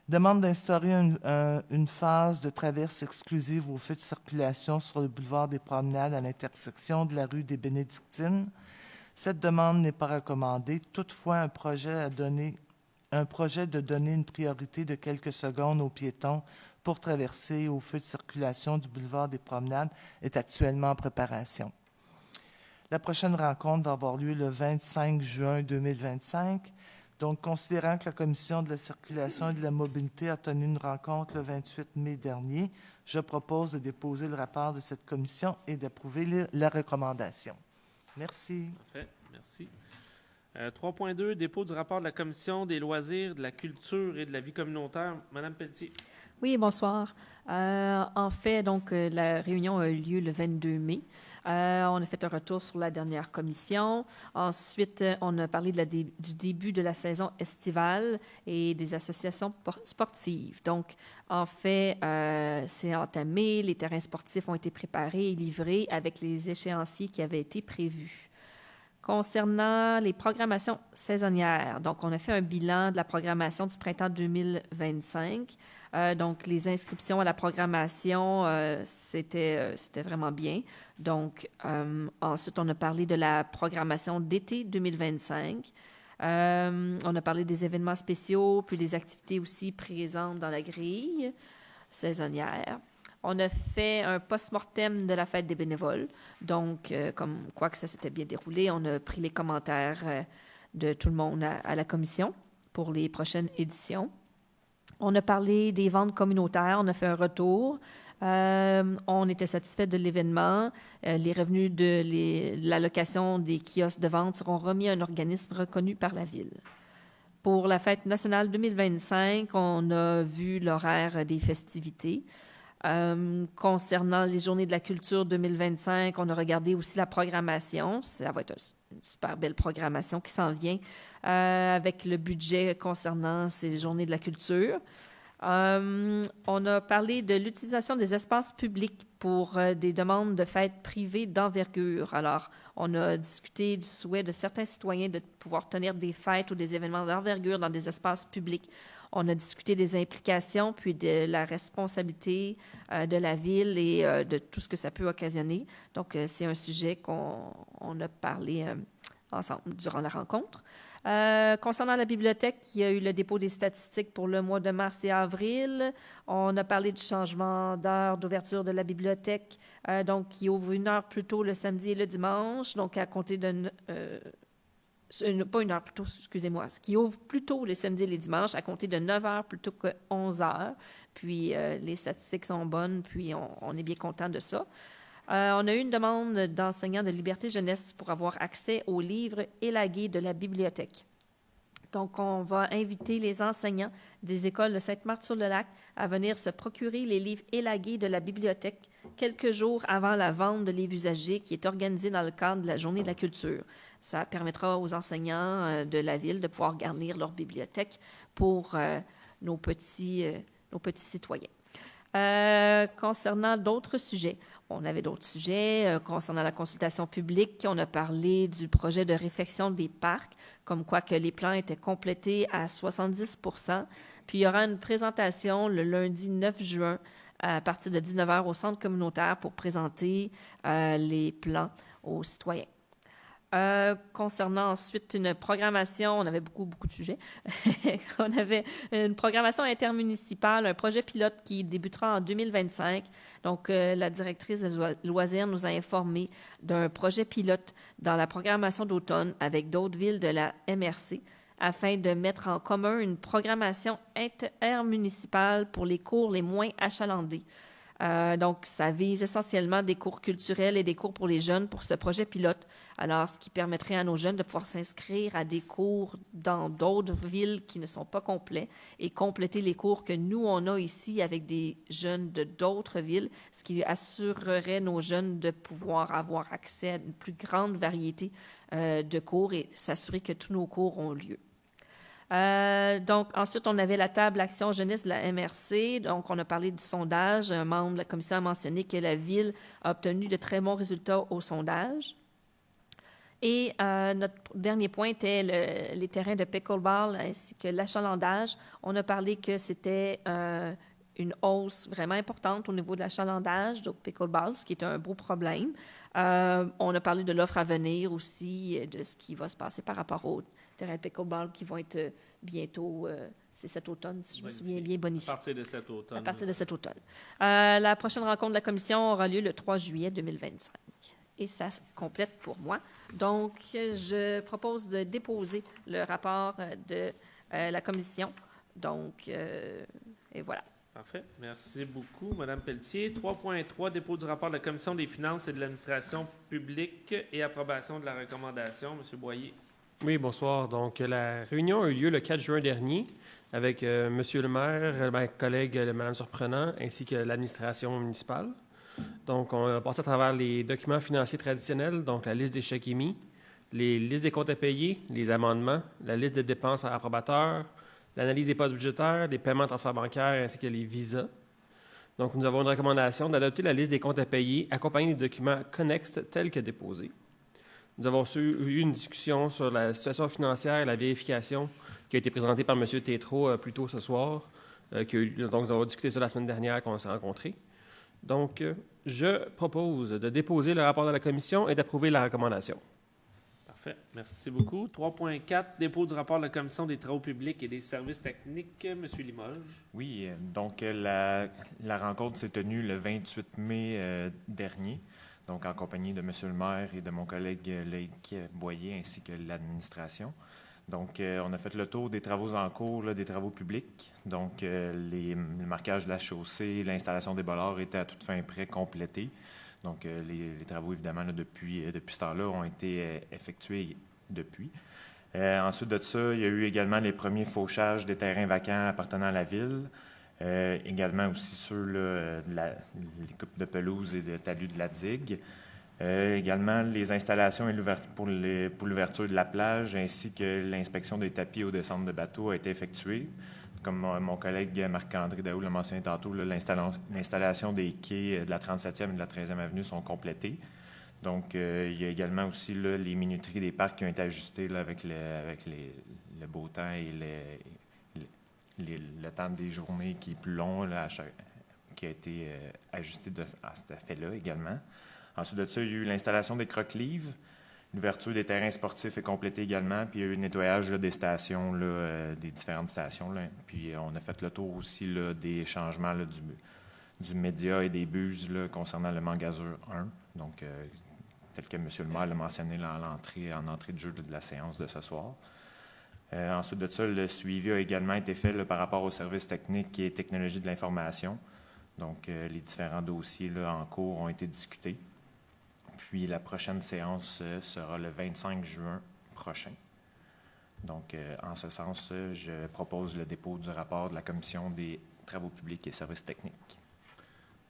S4: Demande d'instaurer une phase de traverse exclusive aux feux de circulation sur le boulevard des Promenades à l'intersection de la rue des Bénédictines. Cette demande n'est pas recommandée. Toutefois, un projet de donner une priorité de quelques secondes aux piétons pour traverser aux feux de circulation du boulevard des Promenades est actuellement en préparation. La prochaine rencontre va avoir lieu le 25 juin 2025. Donc, considérant que la Commission de la circulation et de la mobilité a tenu une rencontre le 28 mai dernier, je propose de déposer le rapport de cette commission et d'approuver la recommandation. Merci.
S1: Parfait, merci. 3.2, dépôt du rapport de la Commission des loisirs, de la culture et de la vie communautaire. Madame Pelletier.
S7: Oui, bonsoir. En fait, donc, la réunion a eu lieu le 22 mai. On a fait un retour sur la dernière commission. Ensuite, on a parlé du début de la saison estivale et des associations sportives. Donc, en fait, c'est entamé, les terrains sportifs ont été préparés et livrés avec les échéanciers qui avaient été prévus. Concernant les programmations saisonnières, donc on a fait un bilan de la programmation du printemps 2025. Donc, les inscriptions à la programmation, c'était vraiment bien. Donc, ensuite, on a parlé de la programmation d'été 2025. On a parlé des événements spéciaux, puis des activités aussi présentes dans la grille saisonnière. On a fait un post-mortem de la fête des bénévoles. Donc, comme quoi que ça s'était bien déroulé, on a pris les commentaires de tout le monde à la commission pour les prochaines éditions. On a parlé des ventes communautaires. On a fait un retour. On était satisfait de l'événement. Les revenus de l'allocation des kiosques de vente seront remis à un organisme reconnu par la Ville. Pour la fête nationale 2025, on a vu l'horaire des festivités. Concernant les journées de la culture 2025, on a regardé aussi la programmation. Ça va être une super belle programmation qui s'en vient avec le budget concernant ces journées de la culture. On a parlé de l'utilisation des espaces publics pour des demandes de fêtes privées d'envergure. Alors, on a discuté du souhait de certains citoyens de pouvoir tenir des fêtes ou des événements d'envergure dans des espaces publics. On a discuté des implications, puis de la responsabilité de la Ville et de tout ce que ça peut occasionner. Donc, c'est un sujet qu'on a parlé ensemble durant la rencontre. Concernant la bibliothèque, il y a eu le dépôt des statistiques pour le mois de mars et avril. On a parlé du changement d'heure d'ouverture de la bibliothèque, donc qui ouvre 1 heure plus tôt le samedi et le dimanche, donc à compter de... pas 1 heure plus tôt, excusez-moi, ce qui ouvre plus tôt les samedis et les dimanches à compter de 9 heures plutôt que 11 heures. Puis les statistiques sont bonnes, puis on est bien content de ça. On a eu une demande d'enseignants de Liberté Jeunesse pour avoir accès aux livres élagués de la bibliothèque. Donc, on va inviter les enseignants des écoles de Sainte-Marthe-sur-le-Lac à venir se procurer les livres élagués de la bibliothèque quelques jours avant la vente de livres usagés qui est organisée dans le cadre de la Journée de la culture. Ça permettra aux enseignants de la Ville de pouvoir garnir leur bibliothèque pour nos petits citoyens. Concernant d'autres sujets, on avait d'autres sujets. Concernant la consultation publique, on a parlé du projet de réfection des parcs, comme quoi que les plans étaient complétés à 70 %. Puis, il y aura une présentation le lundi 9 juin à partir de 19 h au centre communautaire pour présenter les plans aux citoyens. Concernant ensuite une programmation, on avait beaucoup de sujets. On avait une programmation intermunicipale, un projet pilote qui débutera en 2025. Donc, la directrice des loisirs nous a informé d'un projet pilote dans la programmation d'automne avec d'autres villes de la MRC afin de mettre en commun une programmation intermunicipale pour les cours les moins achalandés. Donc, ça vise essentiellement des cours culturels et des cours pour les jeunes pour ce projet pilote. Alors, ce qui permettrait à nos jeunes de pouvoir s'inscrire à des cours dans d'autres villes qui ne sont pas complets et compléter les cours que nous, on a ici avec des jeunes de d'autres villes, ce qui assurerait nos jeunes de pouvoir avoir accès à une plus grande variété de cours et s'assurer que tous nos cours ont lieu. Donc, ensuite, on avait la table Action Jeunesse de la MRC. Donc, on a parlé du sondage. Un membre de la commission a mentionné que la Ville a obtenu de très bons résultats au sondage. Et notre dernier point était les terrains de pickleball ainsi que l'achalandage. On a parlé que c'était une hausse vraiment importante au niveau de l'achalandage, donc pickleball, ce qui est un beau problème. On a parlé de l'offre à venir aussi, de ce qui va se passer par rapport aux terrains de pickleball qui vont être bientôt, c'est cet automne, si je me souviens bien, bonifiés.
S1: À partir de cet automne.
S7: À partir de cet automne. La prochaine rencontre de la commission aura lieu le 3 juillet 2025. Et ça se complète pour moi. Donc, je propose de déposer le rapport de la commission. Donc, et voilà.
S1: Parfait. Merci beaucoup, Mme Pelletier. 3.3, dépôt du rapport de la Commission des finances et de l'administration publique et approbation de la recommandation. M. Boyer.
S8: Oui, bonsoir. Donc, la réunion a eu lieu le 4 juin dernier avec Monsieur le maire, ma collègue, Mme Surprenant, ainsi que l'administration municipale. Donc, on a passé à travers les documents financiers traditionnels, donc la liste des chèques émis, les listes des comptes à payer, les amendements, la liste des dépenses par approbateur, l'analyse des postes budgétaires, les paiements de transferts bancaires, ainsi que les visas. Donc, nous avons une recommandation d'adopter la liste des comptes à payer accompagnée des documents connexes tels que déposés. Nous avons eu une discussion sur la situation financière et la vérification qui a été présentée par M. Tétrault plus tôt ce soir. Donc, nous avons discuté ça la semaine dernière quand on s'est rencontrés. Donc, je propose de déposer le rapport de la commission et d'approuver la recommandation.
S1: Parfait. Merci beaucoup. 3.4, dépôt du rapport de la Commission des travaux publics et des services techniques. M. Limoges.
S5: Oui, donc la rencontre s'est tenue le 28 mai dernier, donc en compagnie de M. le maire et de mon collègue Loïc Boyer ainsi que l'administration. Donc, on a fait le tour des travaux en cours, là, des travaux publics. Donc, le marquage de la chaussée, l'installation des bollards étaient à toute fin près complétés. Donc, les travaux, évidemment, là, depuis ce temps-là, ont été effectués depuis. Ensuite de ça, il y a eu également les premiers fauchages des terrains vacants appartenant à la ville. Également aussi ceux les coupes de pelouse et de talus de la digue. Également, les installations pour l'ouverture de la plage ainsi que l'inspection des tapis aux descentes de bateaux a été effectuée. Comme mon collègue Marc-André Daou l'a mentionné tantôt, là, l'installation des quais de la 37e et de la 13e avenue sont complétés. Donc, il y a également aussi là, les minuteries des parcs qui ont été ajustées là, avec le beau temps et le temps des journées qui est plus long, là, qui a été ajusté à cet effet-là également. Ensuite de ça, il y a eu l'installation des croque-livres. L'ouverture des terrains sportifs est complétée également. Puis il y a eu le nettoyage là, des stations, là, des différentes stations. Là. Puis on a fait le tour aussi là, des changements là, du média et des buses là, concernant le Mangazur 1. Donc, tel que M. le maire l'a mentionné là, en entrée de jeu de la séance de ce soir. Ensuite de ça, le suivi a également été fait là, par rapport aux services techniques et technologies de l'information. Donc, les différents dossiers là, en cours ont été discutés. Puis la prochaine séance sera le 25 juin prochain. Donc, en ce sens, je propose le dépôt du rapport de la Commission des travaux publics et services techniques.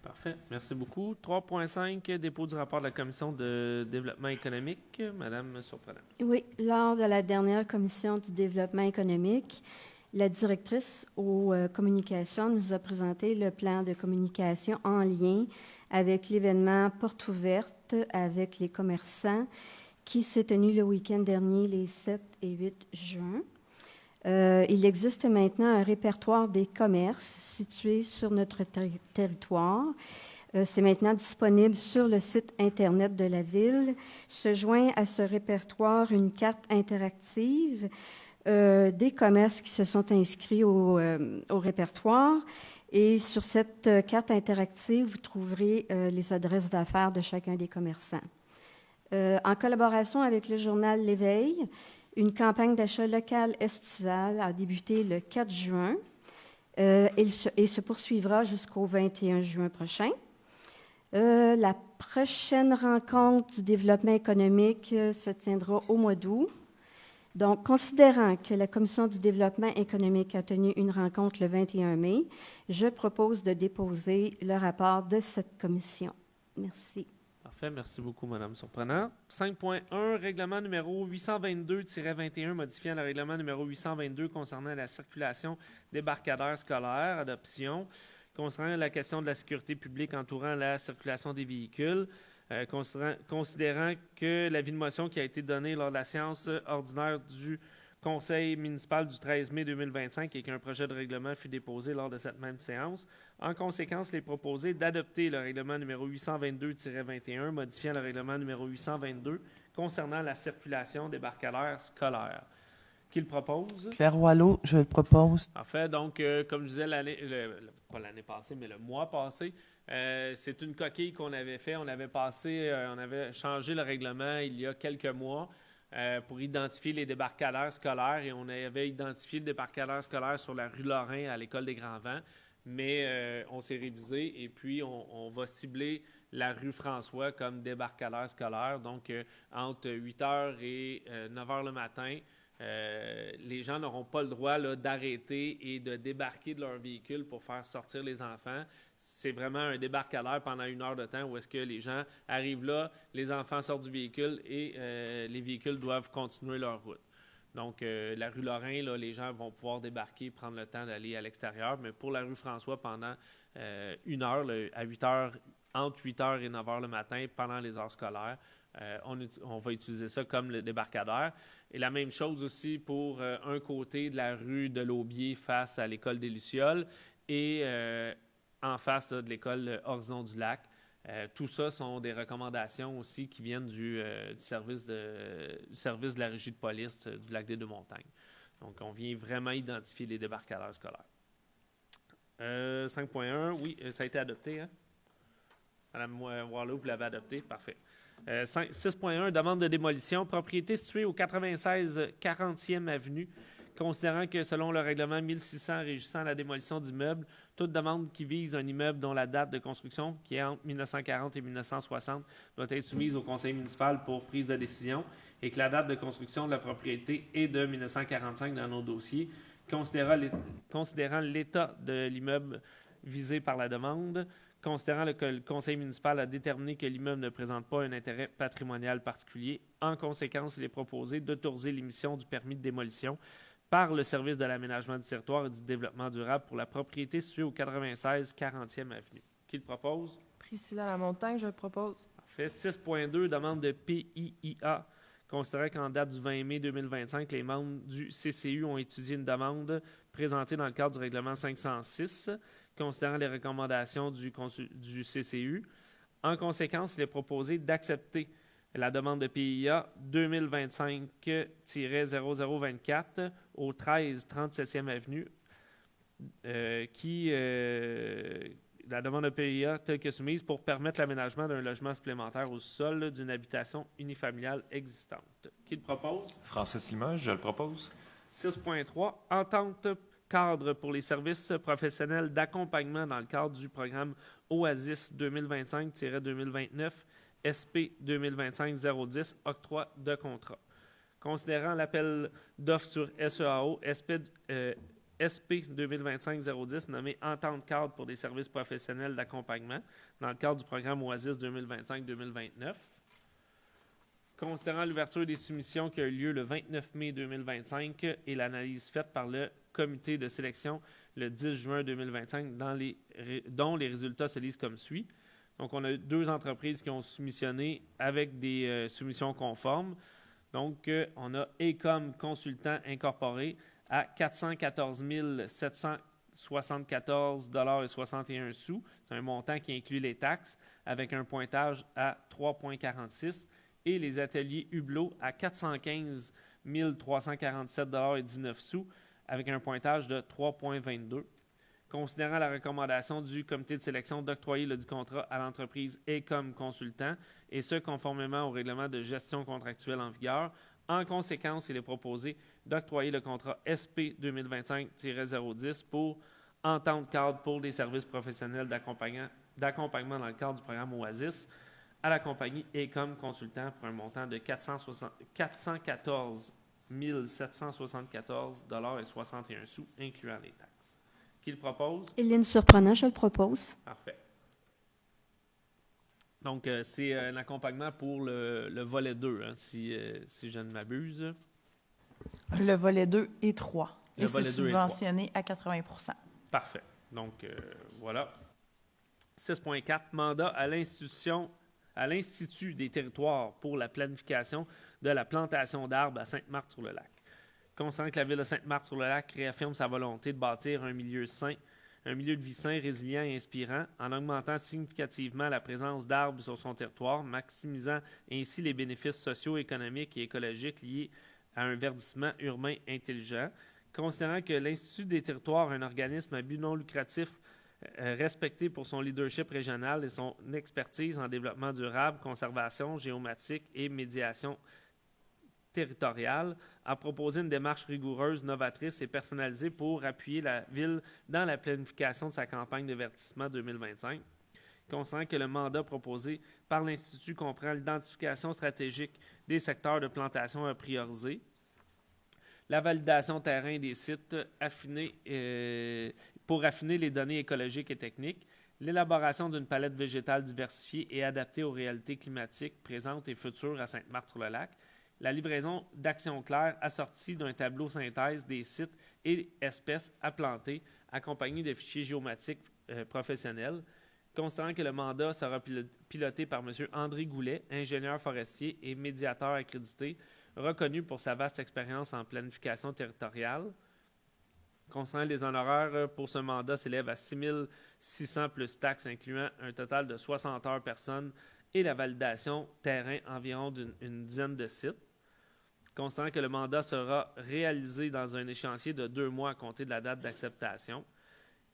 S1: Parfait. Merci beaucoup. 3.5, dépôt du rapport de la Commission de développement économique. Madame Surprenant.
S2: Oui, lors de la dernière Commission du développement économique, la directrice aux communications nous a présenté le plan de communication en lien avec l'événement Porte ouverte avec les commerçants qui s'est tenu le week-end dernier, les 7 et 8 juin. Il existe maintenant un répertoire des commerces situés sur notre territoire. C'est maintenant disponible sur le site Internet de la Ville. Se joint à ce répertoire une carte interactive des commerces qui se sont inscrits au répertoire. Et sur cette carte interactive, vous trouverez les adresses d'affaires de chacun des commerçants. En collaboration avec le journal L'Éveil, une campagne d'achat local estivale a débuté le 4 juin et se poursuivra jusqu'au 21 juin prochain. La prochaine rencontre du développement économique se tiendra au mois d'août. Donc, considérant que la Commission du développement économique a tenu une rencontre le 21 mai, je propose de déposer le rapport de cette commission. Merci.
S1: Parfait. Merci beaucoup, Mme Surprenant. 5.1, règlement numéro 822-21 modifiant le règlement numéro 822 concernant la circulation débarcadère scolaire, adoption, concernant la question de la sécurité publique entourant la circulation des véhicules. Considérant que l'avis de motion qui a été donné lors de la séance ordinaire du Conseil municipal du 13 mai 2025 et qu'un projet de règlement fut déposé lors de cette même séance. En conséquence, il est proposé d'adopter le règlement numéro 822-21 modifiant le règlement numéro 822 concernant la circulation débarcadère scolaire. Qui le propose?
S4: Claire Wallot, je le propose.
S1: En fait, donc, comme je disais, pas l'année passée, mais le mois passé, c'est une coquille qu'on avait fait. On avait changé le règlement il y a quelques mois pour identifier les débarcadères scolaires et on avait identifié le débarcadère scolaire sur la rue Lorrain à l'école des Grands Vents, mais on s'est révisé et puis on va cibler la rue François comme débarcadère scolaire. Donc, entre 8 h et 9 h le matin, les gens n'auront pas le droit là, d'arrêter et de débarquer de leur véhicule pour faire sortir les enfants. C'est vraiment un débarcadère pendant 1 heure de temps où est-ce que les gens arrivent là, les enfants sortent du véhicule et les véhicules doivent continuer leur route. Donc, la rue Lorrain, là, les gens vont pouvoir débarquer, prendre le temps d'aller à l'extérieur. Mais pour la rue François, pendant 1 heure, à 8 h, entre 8 h et 9 h le matin, pendant les heures scolaires, on va utiliser ça comme le débarcadère. Et la même chose aussi pour un côté de la rue de l'Aubier face à l'école des Lucioles et en face là, de l'école Horizon du Lac. Tout ça sont des recommandations aussi qui viennent du service de la régie de police du lac des Deux-Montagnes. Donc, on vient vraiment identifier les débarcadères scolaires. 5.1, oui, ça a été adopté. Hein? Madame Warlow, vous l'avez adopté? Parfait. 6.1, demande de démolition. Propriété située au 96 40e Avenue. Considérant que selon le règlement 1600 régissant la démolition d'immeubles, toute demande qui vise un immeuble dont la date de construction, qui est entre 1940 et 1960, doit être soumise au conseil municipal pour prise de décision et que la date de construction de la propriété est de 1945 dans nos dossiers, considérant l'état de l'immeuble visé par la demande, considérant que le conseil municipal a déterminé que l'immeuble ne présente pas un intérêt patrimonial particulier. En conséquence, il est proposé d'autoriser l'émission du permis de démolition par le service de l'aménagement du territoire et du développement durable pour la propriété située au 96 40e Avenue. Qui le propose?
S3: Priscilla Lamontagne, je le propose.
S1: Parfait. 6.2, demande de PIIA. Considérant qu'en date du 20 mai 2025, les membres du CCU ont étudié une demande présentée dans le cadre du règlement 506, considérant les recommandations du CCU. En conséquence, il est proposé d'accepter la demande de PIA 2025-0024 au 13 37e Avenue, la demande de PIA telle que soumise pour permettre l'aménagement d'un logement supplémentaire au sol d'une habitation unifamiliale existante. Qui le propose?
S5: Francis Limoges, je le propose.
S1: 6.3, entente cadre pour les services professionnels d'accompagnement dans le cadre du programme OASIS 2025-2029 SP 2025-010, octroi de contrat. Considérant l'appel d'offres sur SEAO, SP 2025-010, nommé Entente cadre pour des services professionnels d'accompagnement dans le cadre du programme OASIS 2025-2029. Considérant l'ouverture des soumissions qui a eu lieu le 29 mai 2025 et l'analyse faite par le comité de sélection le 10 juin 2025, dont les résultats se lisent comme suit. Donc, on a 2 entreprises qui ont soumissionné avec des soumissions conformes. Donc, on a Ecom Consultant Incorporé à 414 774,61 $. C'est un montant qui inclut les taxes avec un pointage à 3,46 et les ateliers Hublot à 415 347,19 $ avec un pointage de 3,22. Considérant la recommandation du comité de sélection d'octroyer le contrat à l'entreprise Ecom Consultant, et ce, conformément au règlement de gestion contractuelle en vigueur, en conséquence, il est proposé d'octroyer le contrat SP 2025-010 pour entente cadre pour des services professionnels d'accompagnement dans le cadre du programme OASIS à la compagnie Ecom Consultant pour un montant de 414 774,61 $, incluant les taxes. Qui le propose?
S2: Hélène Surprenant, je le propose.
S1: Parfait. Donc, c'est un accompagnement pour le volet 2, hein, si je ne m'abuse.
S3: Le volet 2 et 3.
S1: Le
S3: et
S1: volet
S3: c'est
S1: 2 et 3.
S3: subventionné à 80 %.
S1: Parfait. Donc, voilà. 6.4, mandat à l'Institut des territoires pour la planification de la plantation d'arbres à Sainte-Marthe-sur-le-Lac. Considérant que la Ville de Sainte-Marthe-sur-le-Lac réaffirme sa volonté de bâtir un milieu de vie sain, résilient et inspirant, en augmentant significativement la présence d'arbres sur son territoire, maximisant ainsi les bénéfices sociaux, économiques et écologiques liés à un verdissement urbain intelligent. Considérant que l'Institut des territoires est un organisme à but non lucratif respecté pour son leadership régional et son expertise en développement durable, conservation, géomatique et médiation territoriale, a proposé une démarche rigoureuse, novatrice et personnalisée pour appuyer la Ville dans la planification de sa campagne de verdissement 2025. constatant que le mandat proposé par l'Institut comprend l'identification stratégique des secteurs de plantation à prioriser, la validation terrain des sites pour affiner les données écologiques et techniques, l'élaboration d'une palette végétale diversifiée et adaptée aux réalités climatiques présentes et futures à Sainte-Marthe-sur-le-Lac, la livraison d'actions claires assorties d'un tableau synthèse des sites et espèces à planter, accompagné de fichiers géomatiques professionnels, constatant que le mandat sera piloté par M. André Goulet, ingénieur forestier et médiateur accrédité, reconnu pour sa vaste expérience en planification territoriale. Constatant les honoraires pour ce mandat s'élèvent à 6 600 plus taxes, incluant un total de 60 heures personnes et la validation terrain environ d'une dizaine de sites. Constatant que le mandat sera réalisé dans un échéancier de 2 mois à compter de la date d'acceptation,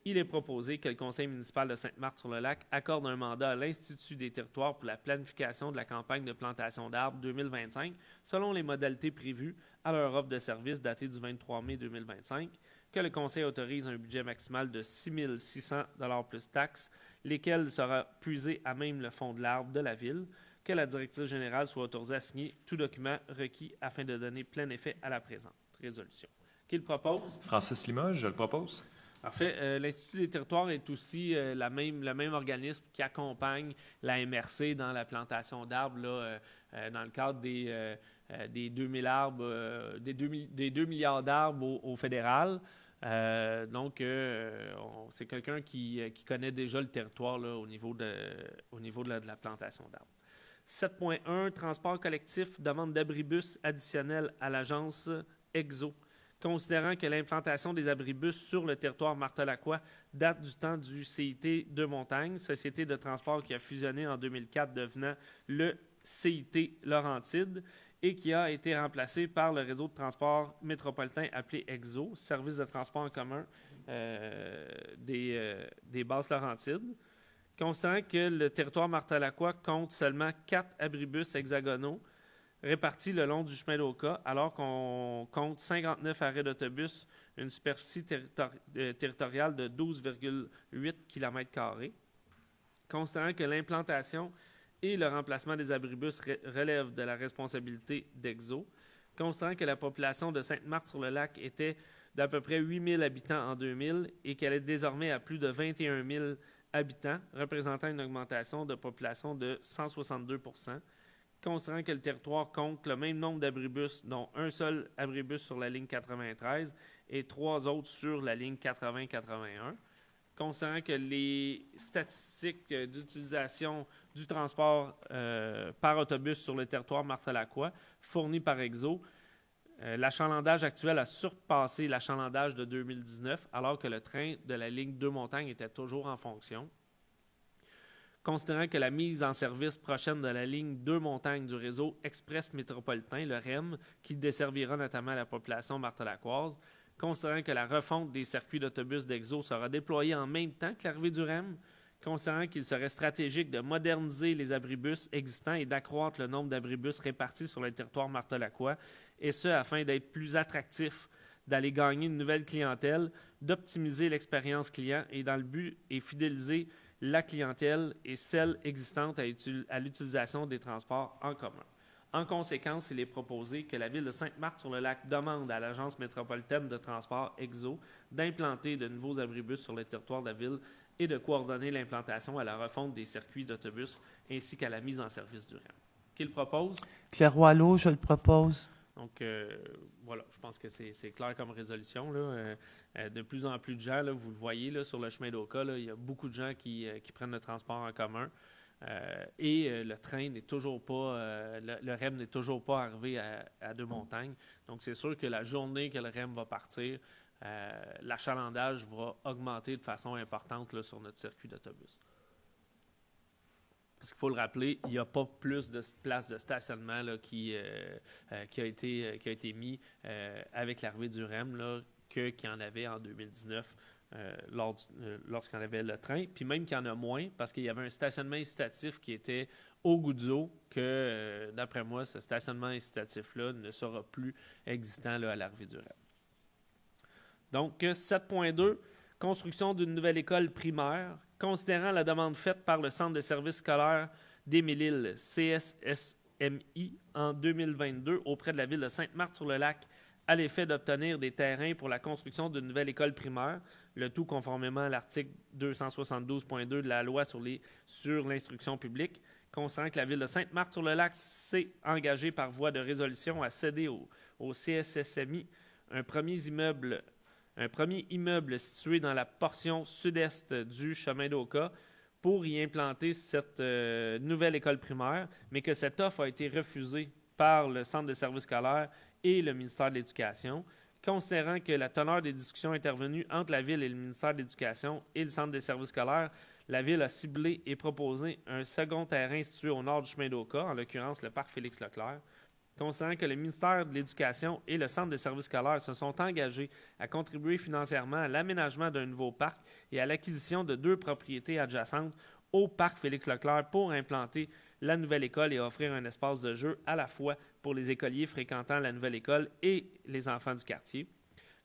S1: il est proposé que le Conseil municipal de Sainte-Marthe-sur-le-Lac accorde un mandat à l'Institut des territoires pour la planification de la campagne de plantation d'arbres 2025 selon les modalités prévues à leur offre de service datée du 23 mai 2025, que le Conseil autorise un budget maximal de 6 600 $ plus taxes, lesquels sera puisé à même le fonds de l'arbre de la Ville, que la directrice générale soit autorisée à signer tout document requis afin de donner plein effet à la présente résolution. Qui le propose?
S5: Francis Limoges, je le propose.
S1: Parfait. L'Institut des territoires est aussi le même organisme qui accompagne la MRC dans la plantation d'arbres dans le cadre des 2000 arbres, des 2 milliards d'arbres au fédéral. Donc, c'est quelqu'un qui connaît déjà le territoire là, au niveau de la plantation d'arbres. 7.1, transport collectif, demande d'abribus additionnel à l'agence EXO. Considérant que l'implantation des abribus sur le territoire martelacois date du temps du CIT de Montagne, société de transport qui a fusionné en 2004 devenant le CIT Laurentide et qui a été remplacé par le réseau de transport métropolitain appelé EXO, service de transport en commun des Basses Laurentides. Considérant que le territoire martelacois compte seulement 4 abribus hexagonaux répartis le long du chemin d'Oka, alors qu'on compte 59 arrêts d'autobus, une superficie territoriale de 12,8 km². Considérant que l'implantation et le remplacement des abribus relèvent de la responsabilité d'EXO, considérant que la population de Sainte-Marthe-sur-le-Lac était d'à peu près 8 000 habitants en 2000 et qu'elle est désormais à plus de 21 000 habitants, représentant une augmentation de population de 162 %. Considérant que le territoire compte le même nombre d'abribus, dont un seul abribus sur la ligne 93 et 3 autres sur la ligne 80-81. Considérant que les statistiques d'utilisation du transport par autobus sur le territoire martelacois fournies par EXO, l'achalandage actuel a surpassé l'achalandage de 2019, alors que le train de la ligne 2 Montagne était toujours en fonction. Considérant que la mise en service prochaine de la ligne 2 Montagne du réseau express métropolitain, le REM, qui desservira notamment la population martelacoise, considérant que la refonte des circuits d'autobus d'EXO sera déployée en même temps que l'arrivée du REM, considérant qu'il serait stratégique de moderniser les abribus existants et d'accroître le nombre d'abribus répartis sur le territoire martelacois, et ce, afin d'être plus attractif, d'aller gagner une nouvelle clientèle, d'optimiser l'expérience client et dans le but et fidéliser la clientèle et celle existante à l'utilisation des transports en commun. En conséquence, il est proposé que la Ville de Sainte-Marthe-sur-le-Lac demande à l'Agence métropolitaine de transport EXO d'implanter de nouveaux abribus sur le territoire de la Ville et de coordonner l'implantation à la refonte des circuits d'autobus ainsi qu'à la mise en service du REM. Qui le propose?
S4: Claire Wallot, je le propose.
S1: Donc, voilà, je pense que c'est clair comme résolution. Là. De plus en plus de gens, là, vous le voyez là, sur le chemin d'Oka, il y a beaucoup de gens qui prennent le transport en commun. Et le train n'est toujours pas, le REM n'est toujours pas arrivé à Deux-Montagnes. Donc, c'est sûr que la journée que le REM va partir, l'achalandage va augmenter de façon importante là, sur notre circuit d'autobus. Parce qu'il faut le rappeler, il n'y a pas plus de places de stationnement là, qui a été mis avec l'arrivée du REM là, qu'il y en avait en 2019 lorsqu'il y en avait le train. Puis même qu'il y en a moins, parce qu'il y avait un stationnement incitatif qui était au Goudzo, que d'après moi, ce stationnement incitatif-là ne sera plus existant là, à l'arrivée du REM. Donc, 7.2, construction d'une nouvelle école primaire. Considérant la demande faite par le Centre de services scolaires d'Émile-Île, CSSMI, en 2022 auprès de la ville de Sainte-Marthe-sur-le-Lac à l'effet d'obtenir des terrains pour la construction d'une nouvelle école primaire, le tout conformément à l'article 272.2 de la loi sur l'instruction publique, considérant que la ville de Sainte-Marthe-sur-le-Lac s'est engagée par voie de résolution à céder au CSSMI un premier immeuble situé dans la portion sud-est du chemin d'Oka pour y implanter cette nouvelle école primaire, mais que cette offre a été refusée par le Centre de services scolaires et le ministère de l'Éducation, considérant que la teneur des discussions intervenues entre la Ville et le ministère de l'Éducation et le Centre des services scolaires, la Ville a ciblé et proposé un second terrain situé au nord du chemin d'Oka, en l'occurrence le parc Félix-Leclerc, considérant que le ministère de l'Éducation et le Centre des services scolaires se sont engagés à contribuer financièrement à l'aménagement d'un nouveau parc et à l'acquisition de 2 propriétés adjacentes au parc Félix-Leclerc pour implanter la nouvelle école et offrir un espace de jeu à la fois pour les écoliers fréquentant la nouvelle école et les enfants du quartier.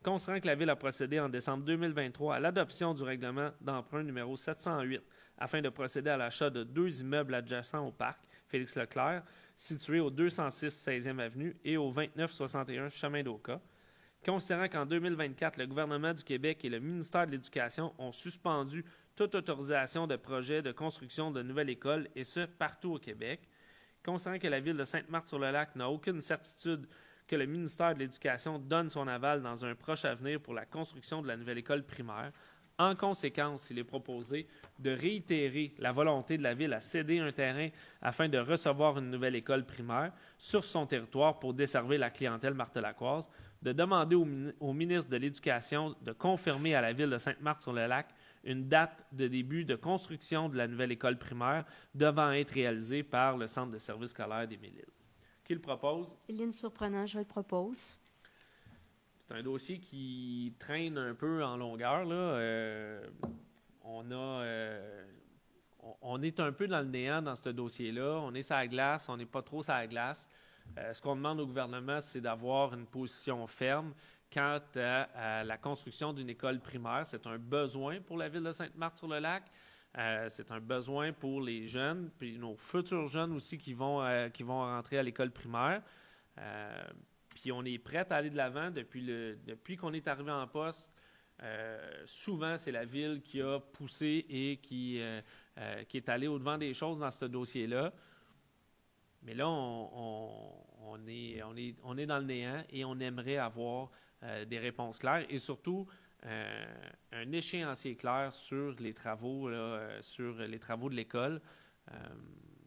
S1: Considérant que la Ville a procédé en décembre 2023 à l'adoption du règlement d'emprunt numéro 708 afin de procéder à l'achat de 2 immeubles adjacents au parc Félix-Leclerc, situés au 206 16e Avenue et au 2961 Chemin d'Oka. Considérant qu'en 2024, le gouvernement du Québec et le ministère de l'Éducation ont suspendu toute autorisation de projet de construction de nouvelles écoles, et ce, partout au Québec. Considérant que la Ville de Sainte-Marthe-sur-le-Lac n'a aucune certitude que le ministère de l'Éducation donne son aval dans un proche avenir pour la construction de la nouvelle école primaire, en conséquence, il est proposé de réitérer la volonté de la Ville à céder un terrain afin de recevoir une nouvelle école primaire sur son territoire pour desservir la clientèle martelacoise, de demander au ministre de l'Éducation de confirmer à la Ville de Sainte-Marthe-sur-le-Lac une date de début de construction de la nouvelle école primaire devant être réalisée par le Centre de services scolaires d'Émile-Île. Qui le propose?
S2: Éline Surprenant, je le propose.
S1: C'est un dossier qui traîne un peu en longueur, là. On est un peu dans le néant dans ce dossier-là. On est sur la glace, on n'est pas trop sur la glace. Ce qu'on demande au gouvernement, c'est d'avoir une position ferme quant à la construction d'une école primaire. C'est un besoin pour la Ville de Sainte-Marthe-sur-le-Lac. C'est un besoin pour les jeunes, puis nos futurs jeunes aussi qui vont rentrer à l'école primaire. Puis on est prêt à aller de l'avant depuis qu'on est arrivé en poste. Souvent, c'est la Ville qui a poussé et qui est allée au-devant des choses dans ce dossier-là. Mais là, on est dans le néant et on aimerait avoir des réponses claires et surtout un échéancier clair sur les travaux, de l'école.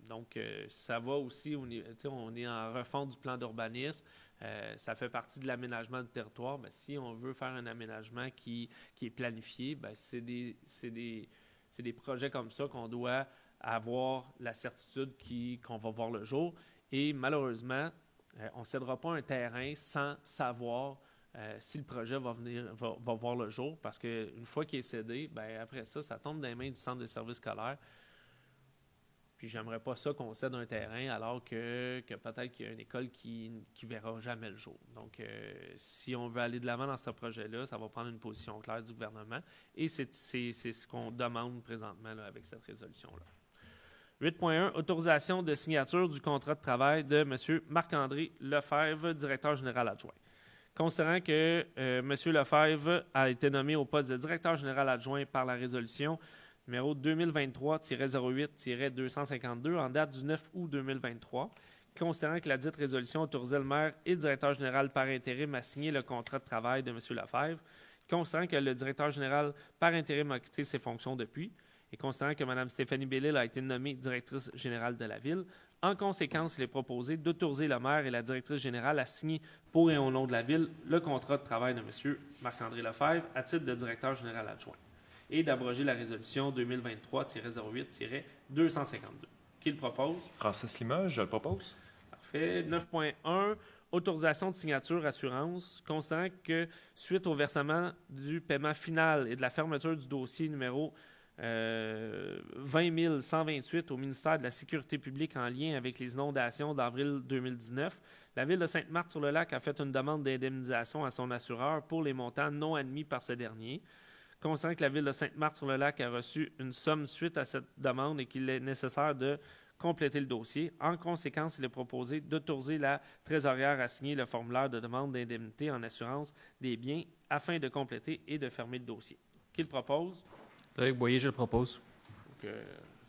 S1: Donc, ça va aussi, on est en refonte du plan d'urbanisme. Ça fait partie de l'aménagement du territoire. Bien, si on veut faire un aménagement qui est planifié, bien, c'est des projets comme ça qu'on doit avoir la certitude qu'on va voir le jour. Et malheureusement, on ne cédera pas un terrain sans savoir si le projet va voir le jour, parce qu'une fois qu'il est cédé, bien, après ça tombe dans les mains du Centre de services scolaires. Puis j'aimerais pas ça qu'on cède un terrain alors que peut-être qu'il y a une école qui verra jamais le jour. Donc, si on veut aller de l'avant dans ce projet-là, ça va prendre une position claire du gouvernement. Et c'est ce qu'on demande présentement là, avec cette résolution-là. 8.1, autorisation de signature du contrat de travail de M. Marc-André Lefebvre, directeur général adjoint. Considérant que M. Lefebvre a été nommé au poste de directeur général adjoint par la résolution numéro 2023-08-252 en date du 9 août 2023, considérant que la dite résolution autorisait le maire et le directeur général par intérim à signer le contrat de travail de M. Lefebvre, considérant que le directeur général par intérim a quitté ses fonctions depuis, et considérant que Mme Stéphanie Bellil a été nommée directrice générale de la Ville, en conséquence, il est proposé d'autoriser le maire et la directrice générale à signer pour et au nom de la Ville le contrat de travail de M. Marc-André Lefebvre à titre de directeur général adjoint et d'abroger la résolution 2023-08-252. Qui le propose?
S5: Francis Limoges, je le propose.
S1: Parfait. 9.1, autorisation de signature assurance, considérant que suite au versement du paiement final et de la fermeture du dossier numéro 20 128 au ministère de la Sécurité publique en lien avec les inondations d'avril 2019, la Ville de Sainte-Marthe-sur-le-Lac a fait une demande d'indemnisation à son assureur pour les montants non admis par ce dernier. Considérant que la Ville de Sainte-Marthe-sur-le-Lac a reçu une somme suite à cette demande et qu'il est nécessaire de compléter le dossier, en conséquence, il est proposé d'autoriser la trésorière à signer le formulaire de demande d'indemnité en assurance des biens afin de compléter et de fermer le dossier. Qui le propose?
S8: Loïc Boyer, je le propose.
S1: Donc,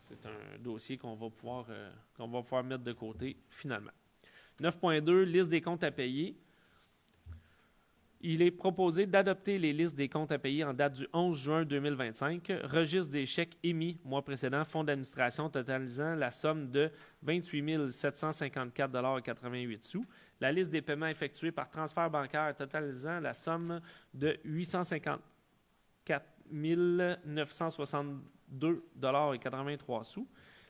S1: c'est un dossier qu'on va pouvoir mettre de côté finalement. 9.2, liste des comptes à payer. Il est proposé d'adopter les listes des comptes à payer en date du 11 juin 2025, registre des chèques émis mois précédent, fonds d'administration totalisant la somme de 28 754,88 $, la liste des paiements effectués par transfert bancaire totalisant la somme de 854 962,83 $,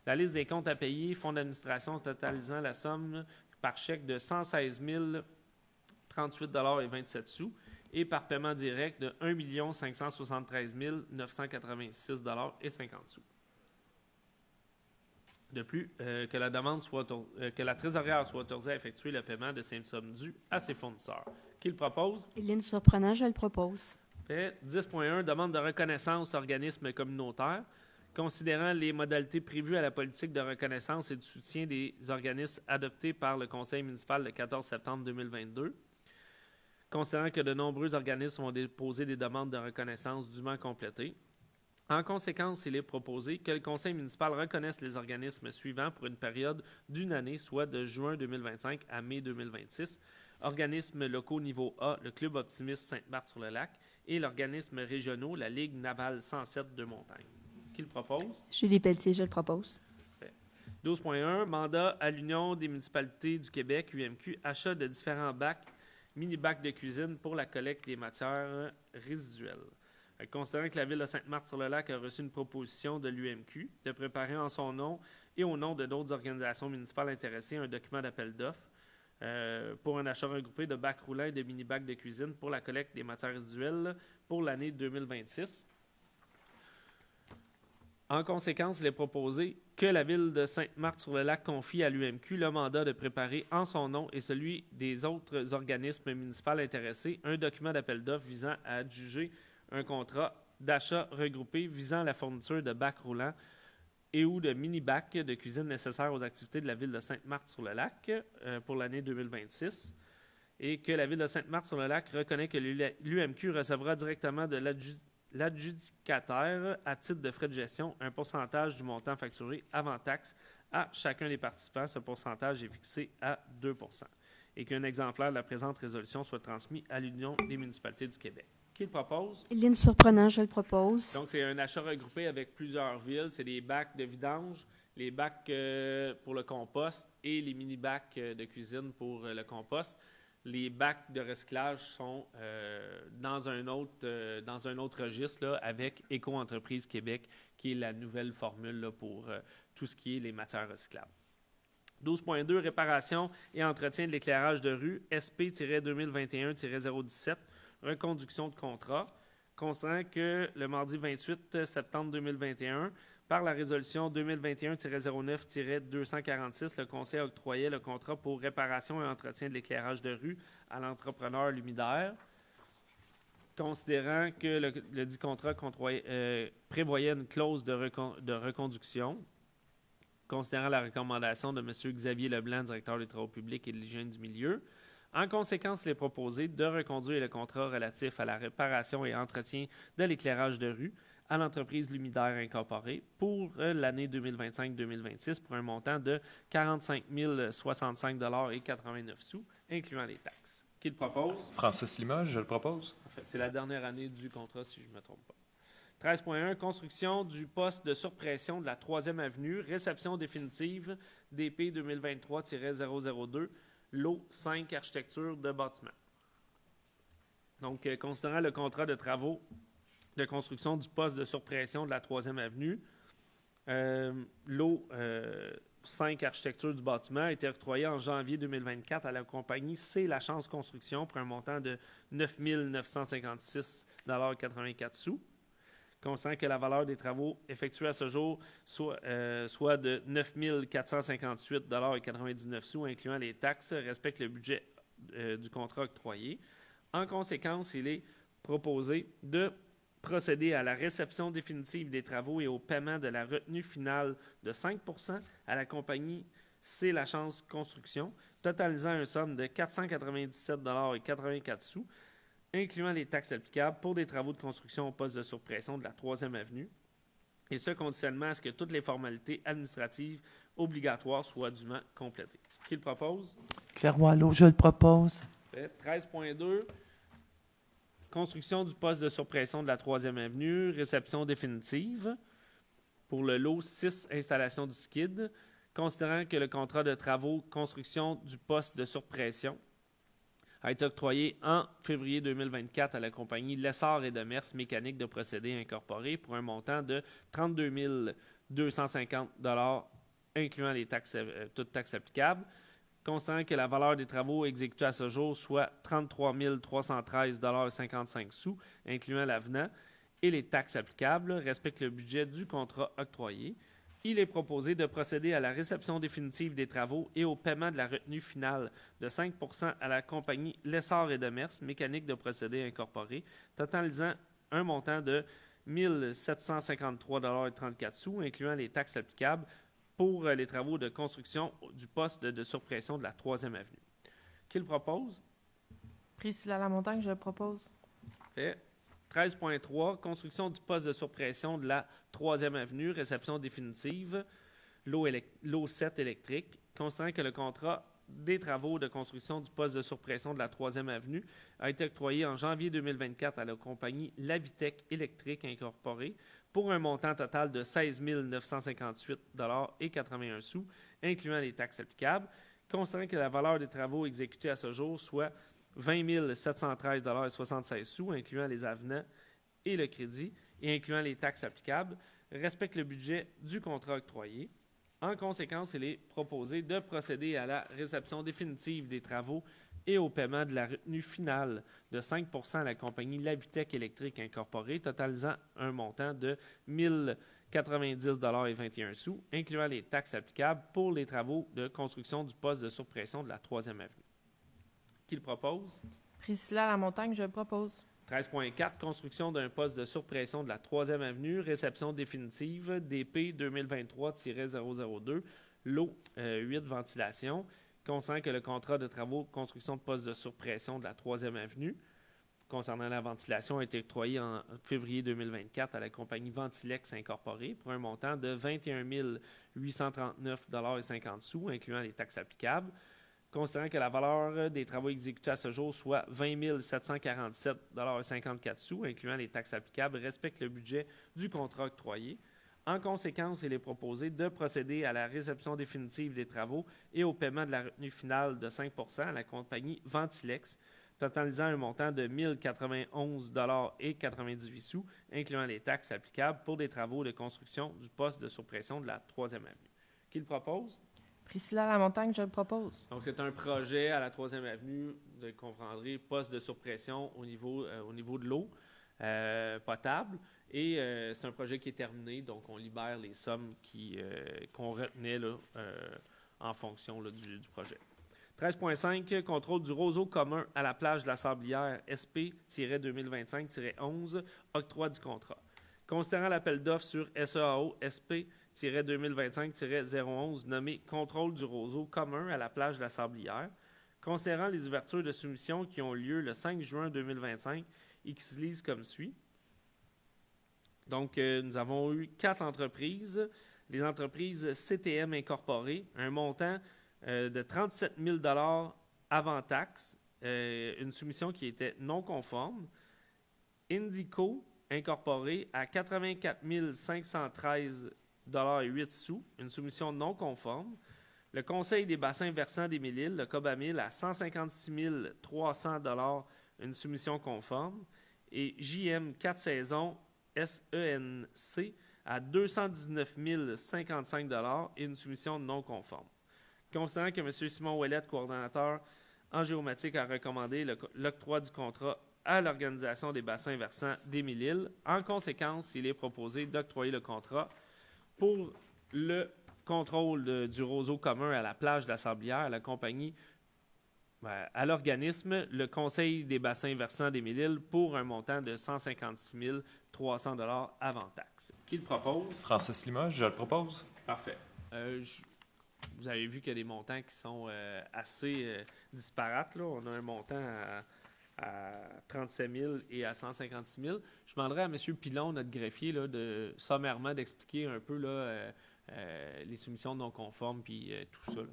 S1: la liste des comptes à payer, fonds d'administration totalisant la somme par chèque de 116 038,27 $ et par paiement direct de 1 573 986,50 $. De plus, que la trésorière soit autorisée à effectuer le paiement de ces sommes dues à ses fournisseurs. Qui le propose?
S2: Éline Surprenant, je le propose.
S1: Fait. 10.1, demande de reconnaissance organisme communautaire. Considérant les modalités prévues à la politique de reconnaissance et de soutien des organismes adoptée par le Conseil municipal le 14 septembre 2022, considérant que de nombreux organismes ont déposé des demandes de reconnaissance dûment complétées, en conséquence, il est proposé que le Conseil municipal reconnaisse les organismes suivants pour une période d'une année, soit de juin 2025 à mai 2026, organismes locaux niveau A, le Club optimiste Sainte-Marthe-sur-le-Lac, et l'organisme régionaux, la Ligue navale 107 de montagne. Qui le propose?
S7: Julie Pelletier, je le propose.
S1: 12.1, mandat à l'Union des municipalités du Québec, UMQ, achat de différents bacs, mini-bacs de cuisine pour la collecte des matières résiduelles. Considérant que la Ville de Sainte-Marthe-sur-le-Lac a reçu une proposition de l'UMQ de préparer en son nom et au nom de d'autres organisations municipales intéressées un document d'appel d'offres pour un achat regroupé de bacs roulants et de mini-bacs de cuisine pour la collecte des matières résiduelles pour l'année 2026. En conséquence, il est proposé que la Ville de Sainte-Marthe-sur-le-Lac confie à l'UMQ le mandat de préparer en son nom et celui des autres organismes municipaux intéressés un document d'appel d'offres visant à adjuger un contrat d'achat regroupé visant la fourniture de bacs roulants et ou de mini-bacs de cuisine nécessaires aux activités de la Ville de Sainte-Marthe-sur-le-Lac pour l'année 2026 et que la Ville de Sainte-Marthe-sur-le-Lac reconnaît que l'UMQ recevra directement de l'adjudicataire à titre de frais de gestion un pourcentage du montant facturé avant taxe à chacun des participants. Ce pourcentage est fixé à 2 % et qu'un exemplaire de la présente résolution soit transmis à l'Union des municipalités du Québec. Qui le propose?
S2: Éline Surprenant, je le propose.
S1: Donc, c'est un achat regroupé avec plusieurs villes. C'est des bacs de vidange, les bacs pour le compost et les mini-bacs de cuisine pour le compost. Les bacs de recyclage sont dans un autre registre là, avec Éco-entreprise Québec, qui est la nouvelle formule là, pour tout ce qui est les matières recyclables. 12.2, réparation et entretien de l'éclairage de rue, SP-2021-017, reconduction de contrat, considérant que le mardi 28 septembre 2021, par la résolution 2021-09-246, le Conseil octroyait le contrat pour réparation et entretien de l'éclairage de rue à l'entrepreneur Lumidaire. Considérant que le dit contrat prévoyait une clause de reconduction, considérant la recommandation de M. Xavier Leblanc, directeur des travaux publics et de l'hygiène du milieu, en conséquence, il est proposé de reconduire le contrat relatif à la réparation et entretien de l'éclairage de rue à l'entreprise Lumidaire Incorporée pour l'année 2025-2026 pour un montant de 45 065,89 $, incluant les taxes. Qui le propose?
S5: Francis Limoges, je le propose.
S1: En fait, c'est la dernière année du contrat, si je ne me trompe pas. 13.1, construction du poste de surpression de la 3e avenue, réception définitive DP 2023-002, lot 5, architecture de bâtiment. Donc, considérant le contrat de travaux de construction du poste de surpression de la 3e avenue, lot 5, architecture du bâtiment, a été octroyé en janvier 2024 à la compagnie C. La Chance Construction pour un montant de 9 956,84 $. Considérant que la valeur des travaux effectués à ce jour soit de 9 458,99 $, incluant les taxes, respecte le budget du contrat octroyé. En conséquence, il est proposé de procéder à la réception définitive des travaux et au paiement de la retenue finale de 5 % à la compagnie C'est la Chance Construction, totalisant une somme de 497,84 $, incluant les taxes applicables pour des travaux de construction au poste de surpression de la 3e avenue, et ce conditionnellement à ce que toutes les formalités administratives obligatoires soient dûment complétées. Qui le propose?
S4: Claire Boileau, je le propose.
S1: 13.2. Construction du poste de surpression de la 3e avenue, réception définitive. Pour le lot 6, installation du skid. Considérant que le contrat de travaux construction du poste de surpression a été octroyé en février 2024 à la compagnie Lessard et Demers Mécanique de procédés incorporés pour un montant de 32 250 $, incluant les taxes, toutes taxes applicables. Considérant que la valeur des travaux exécutés à ce jour soit 33 313,55 $, incluant l'avenant et les taxes applicables, respecte le budget du contrat octroyé. Il est proposé de procéder à la réception définitive des travaux et au paiement de la retenue finale de 5 % à la compagnie Lessard et Demers Mécanique de procédés incorporés, totalisant un montant de 1 753,34 $, incluant les taxes applicables pour les travaux de construction du poste de surpression de la 3e avenue. Qui le propose?
S3: Priscilla Lamontagne, je le propose.
S1: Fait. 13.3, construction du poste de surpression de la 3e avenue, réception définitive, lot 7 électrique. Considérant que le contrat des travaux de construction du poste de surpression de la 3e avenue a été octroyé en janvier 2024 à la compagnie Lavitech Électrique Incorporée pour un montant total de 16 958,81 $, incluant les taxes applicables. Considérant que la valeur des travaux exécutés à ce jour soit 20 713,76 $, incluant les avenants et le crédit, et incluant les taxes applicables, respecte le budget du contrat octroyé. En conséquence, il est proposé de procéder à la réception définitive des travaux et au paiement de la retenue finale de 5 % à la compagnie Lavitech Électrique Incorporée, totalisant un montant de 1 090,21 $, incluant les taxes applicables pour les travaux de construction du poste de surpression de la 3e avenue. Qui le propose?
S3: Priscilla Lamontagne, je le propose.
S1: 13.4, construction d'un poste de surpression de la 3e avenue, réception définitive, DP 2023-002, lot 8, ventilation. Concernant que le contrat de travaux de construction de poste de surpression de la 3e avenue, concernant la ventilation, a été octroyé en février 2024 à la compagnie Ventilex Incorporée pour un montant de 21 839,50 $, incluant les taxes applicables. Considérant que la valeur des travaux exécutés à ce jour soit 20 747,54 $, incluant les taxes applicables, respecte le budget du contrat octroyé. En conséquence, il est proposé de procéder à la réception définitive des travaux et au paiement de la retenue finale de 5 % à la compagnie Ventilex, totalisant un montant de 1 091,98 $, incluant les taxes applicables pour des travaux de construction du poste de surpression de la 3e avenue. Qui le propose?
S3: Priscilla Lamontagne, je le propose.
S1: Donc, c'est un projet à la 3e avenue, vous comprendrez, poste de surpression au niveau de l'eau potable. Et c'est un projet qui est terminé, donc on libère les sommes qu'on retenait là, en fonction là, du projet. 13.5, contrôle du roseau commun à la plage de la Sablière, SP-2025-11, octroi du contrat. Considérant l'appel d'offres sur SEAO SP-2025-011 nommé contrôle du roseau commun à la plage de la Sablière, considérant les ouvertures de soumission qui ont lieu le 5 juin 2025 et qui se lisent comme suit. Donc, nous avons eu 4 entreprises. Les entreprises CTM Incorporées, un montant de 37 000 $ avant taxe, une soumission qui était non conforme. Indico Incorporé à 84 513,08 $, une soumission non conforme. Le Conseil des bassins versants des Mille-Îles, le COBAMIL, à 156 300 $, une soumission conforme. Et JM 4 saisons SENC à 219 055 $ et une soumission non conforme. Considérant que M. Simon Ouellette, coordonnateur en géomatique, a recommandé l'octroi du contrat à l'Organisation des bassins versants des Mille-Îles, en conséquence, il est proposé d'octroyer le contrat pour le contrôle du roseau commun à la plage de la Sablière à la compagnie à l'organisme le Conseil des bassins versants des Mille-Îles pour un montant de 156 300 $ avant taxe. Qui le propose?
S5: Francis Limoges, je le propose.
S1: Parfait. Vous avez vu qu'il y a des montants qui sont assez disparates. Là. On a un montant à 37 000 et à 156 000. Je demanderai à M. Pilon, notre greffier, là, sommairement d'expliquer un peu là, les soumissions non conformes puis tout ça. Là.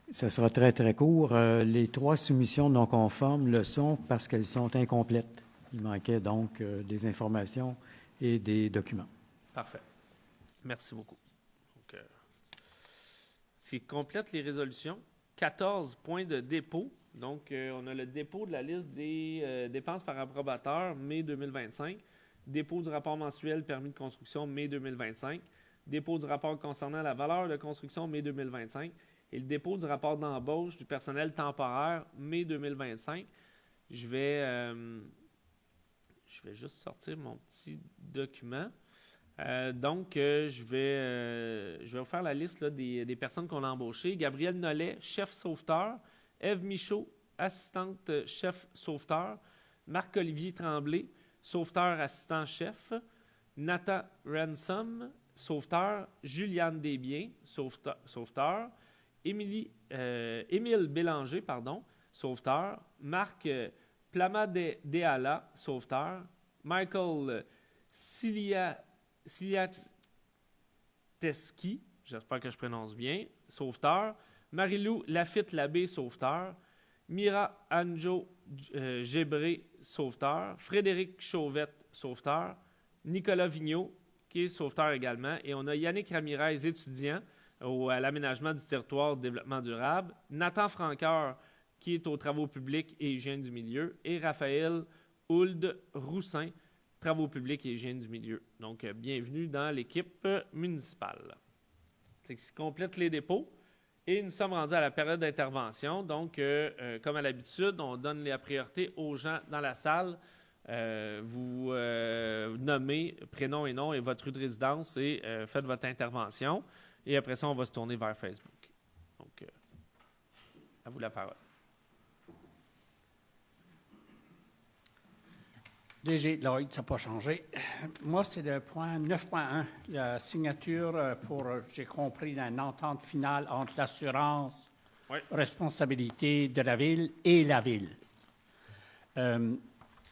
S13: Ça sera très, très court. Les 3 soumissions non conformes le sont parce qu'elles sont incomplètes. Il manquait donc des informations et des documents.
S1: Parfait. Merci beaucoup. Donc, c'est complète les résolutions. 14 points de dépôt. Donc, on a le dépôt de la liste des dépenses par approbateur, mai 2025. Dépôt du rapport mensuel permis de construction, mai 2025. Dépôt du rapport concernant la valeur de construction, mai 2025. Et le dépôt du rapport d'embauche du personnel temporaire, mai 2025. Je vais juste sortir mon petit document. Donc, je vais vous faire la liste là, des personnes qu'on a embauchées. Gabriel Nollet, chef sauveteur. Ève Michaud, assistante chef sauveteur. Marc-Olivier Tremblay, sauveteur assistant chef. Nathan Ransom, sauveteur. Juliane Desbiens, sauveteur. Émile Bélanger, sauveteur. Marc Plama-Deala, sauveteur. Michael Siliateski, j'espère que je prononce bien, sauveteur. Marilou Lafitte-Labbé, sauveteur. Mira Anjo Gébré, sauveteur. Frédéric Chauvette, sauveteur. Nicolas Vigneault, qui est sauveteur également. Et on a Yannick Ramirez, étudiant à l'aménagement du territoire de développement durable. Nathan Franqueur, qui est aux travaux publics et hygiène du milieu. Et Raphaël Hould Roussin, travaux publics et hygiène du milieu. Donc, bienvenue dans l'équipe municipale. C'est ce qui complète les dépôts. Et nous sommes rendus à la période d'intervention. Donc, comme à l'habitude, on donne la priorité aux gens dans la salle. Vous nommez prénom et nom et votre rue de résidence et faites votre intervention. Et après ça, on va se tourner vers Facebook. Donc, à vous la parole.
S10: DG Lloyd, ça n'a pas changé. Moi, c'est le point 9.1, la signature pour, j'ai compris, une entente finale entre l'assurance, responsabilité de la ville et la ville.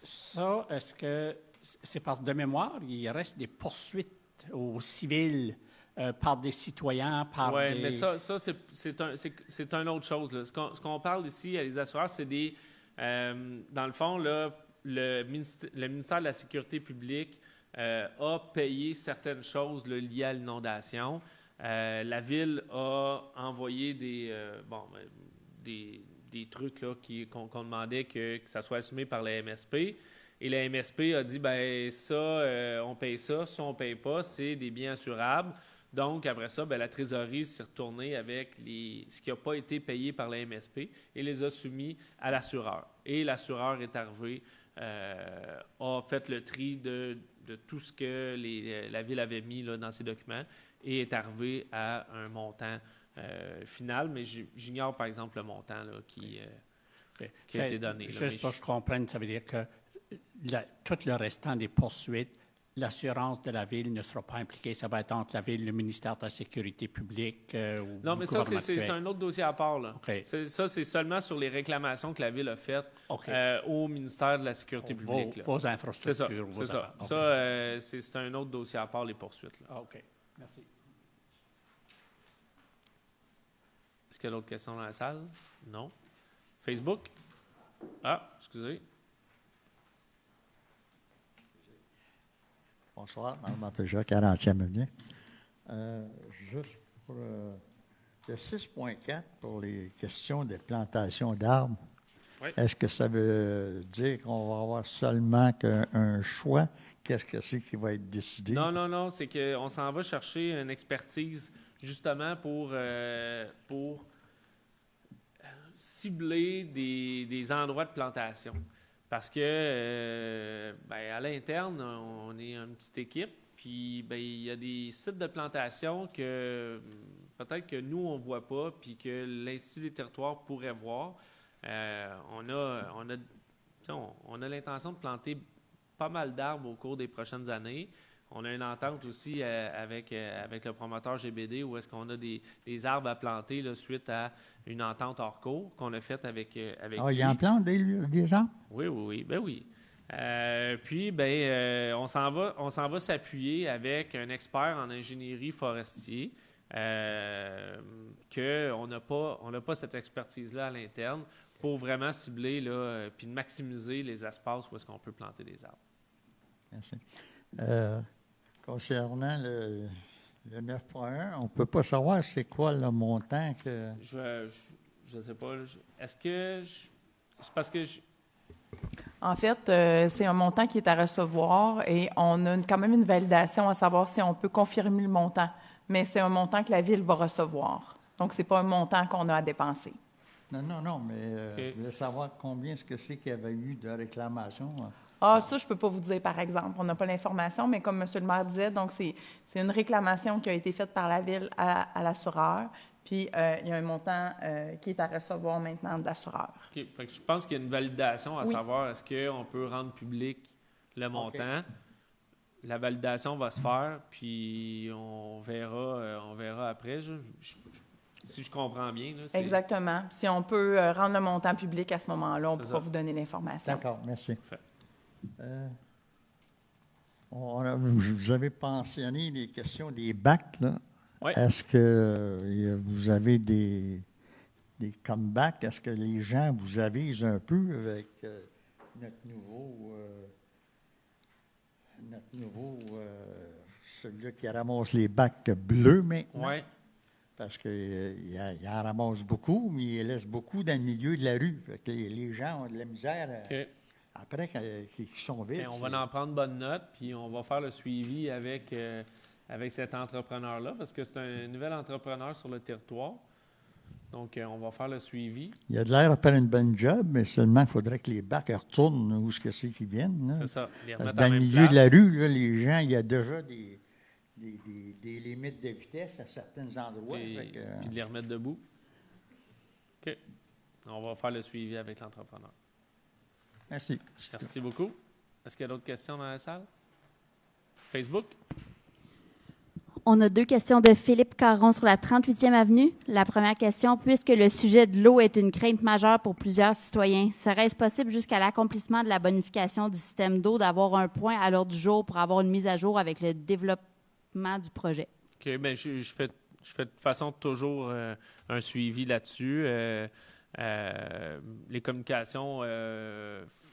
S10: Ça, est-ce que c'est parce que de mémoire, il reste des poursuites aux civils par des citoyens, par des...
S1: Oui, mais ça c'est une autre chose. Là. Ce qu'on parle ici à les assureurs, c'est des... dans le fond, là, le ministère de la Sécurité publique a payé certaines choses là, liées à l'inondation. La Ville a envoyé des trucs là, qu'on demandait que ça soit assumé par la MSP. Et la MSP a dit, bien, ça, on paye ça. Si on ne paye pas, c'est des biens assurables. Donc, après ça, bien, la trésorerie s'est retournée avec ce qui n'a pas été payé par la MSP et les a soumis à l'assureur. Et l'assureur est arrivé, a fait le tri de tout ce que la Ville avait mis là, dans ses documents et est arrivé à un montant final, mais j'ignore par exemple le montant là, qui a été donné.
S10: Juste pour que je comprenne, ça veut dire que tout le restant des poursuites, l'assurance de la Ville ne sera pas impliquée. Ça va être entre la Ville, le ministère de la Sécurité publique ou
S1: non, mais ça, c'est un autre dossier à part. Là.
S10: Okay.
S1: Ça, c'est seulement sur les réclamations que la Ville a faites au ministère de la Sécurité publique.
S10: Vos infrastructures.
S1: C'est ça. Ça, c'est un autre dossier à part, les poursuites. Là.
S10: OK. Merci.
S1: Est-ce qu'il y a d'autres questions dans la salle? Non. Facebook? Ah, excusez.
S14: Bonsoir, je m'appelle Jacques, 40e avenue. Juste pour le 6.4, pour les questions de plantation d'arbres, est-ce que ça veut dire qu'on va avoir seulement qu'un choix? Qu'est-ce que c'est qui va être décidé?
S1: Non, c'est qu'on s'en va chercher une expertise justement pour cibler des endroits de plantation. Parce que, à l'interne, on est une petite équipe, puis il y a des sites de plantation que peut-être que nous, on ne voit pas, puis que l'Institut des territoires pourrait voir. On a l'intention de planter pas mal d'arbres au cours des prochaines années. On a une entente aussi avec le promoteur GBD où est-ce qu'on a des arbres à planter là, suite à une entente hors cours qu'on a faite avec lui.
S14: Il en plante des arbres?
S1: Oui. Ben oui. Puis, on s'en va s'appuyer avec un expert en ingénierie forestier qu'on n'a pas cette expertise-là à l'interne pour vraiment cibler là, puis de maximiser les espaces où est-ce qu'on peut planter des arbres.
S14: Merci. Concernant le 9.1, on ne peut pas savoir c'est quoi le montant que...
S1: Je ne sais pas. Est-ce que... c'est parce que...
S3: En fait, c'est un montant qui est à recevoir et on a quand même une validation à savoir si on peut confirmer le montant. Mais c'est un montant que la Ville va recevoir. Donc, ce n'est pas un montant qu'on a à dépenser.
S14: Non, mais je voulais savoir combien est-ce que c'est qu'il y avait eu de réclamations.
S3: Ça, je ne peux pas vous dire, par exemple. On n'a pas l'information, mais comme M. le maire disait, donc c'est une réclamation qui a été faite par la Ville à l'assureur. Puis, il y a un montant qui est à recevoir maintenant de l'assureur.
S1: OK. Fait que je pense qu'il y a une validation à savoir est-ce qu'on peut rendre public le montant. La validation va se faire, puis on verra après. Si je comprends bien. Là,
S3: exactement. Si on peut rendre le montant public à ce moment-là, on pourra vous donner l'information.
S14: D'accord, merci. Vous avez mentionné les questions des bacs, là.
S1: Oui.
S14: Est-ce que vous avez des comebacks? Est-ce que les gens vous avisent un peu avec notre nouveau celui-là qui ramasse les bacs bleus maintenant?
S1: Oui.
S14: Parce qu'il en ramasse beaucoup, mais il laisse beaucoup dans le milieu de la rue. Fait que les gens ont de la misère après qu'ils sont vides.
S1: Bien, on va en prendre bonne note, puis on va faire le suivi avec cet entrepreneur-là, parce que c'est un nouvel entrepreneur sur le territoire. Donc, on va faire le suivi.
S14: Il a de l'air à faire une bonne job, mais seulement il faudrait que les bacs retournent où est-ce que c'est qu'ils viennent. Là.
S1: C'est ça.
S14: Parce que dans le milieu de la rue, là, les gens, il y a déjà des limites de vitesse à certains endroits.
S1: Puis de les remettre debout. OK. On va faire le suivi avec l'entrepreneur.
S14: Merci.
S1: Merci beaucoup. Est-ce qu'il y a d'autres questions dans la salle? Facebook?
S15: On a 2 questions de Philippe Caron sur la 38e avenue. La première question, puisque le sujet de l'eau est une crainte majeure pour plusieurs citoyens, serait-ce possible jusqu'à l'accomplissement de la bonification du système d'eau d'avoir un point à l'ordre du jour pour avoir une mise à jour avec le développement du projet?
S1: OK. Bien, je fais de toute façon toujours un suivi là-dessus. Les communications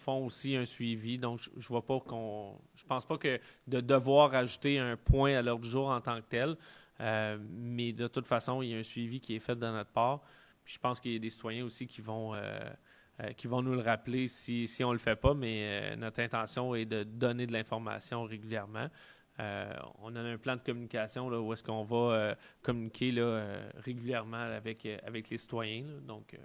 S1: font aussi un suivi, donc je pense pas que de devoir ajouter un point à l'ordre du jour en tant que tel, mais de toute façon, il y a un suivi qui est fait de notre part. Puis je pense qu'il y a des citoyens aussi qui vont nous le rappeler si on ne le fait pas, mais notre intention est de donner de l'information régulièrement. On a un plan de communication là, où est-ce qu'on va communiquer là, régulièrement avec les citoyens. Là, donc,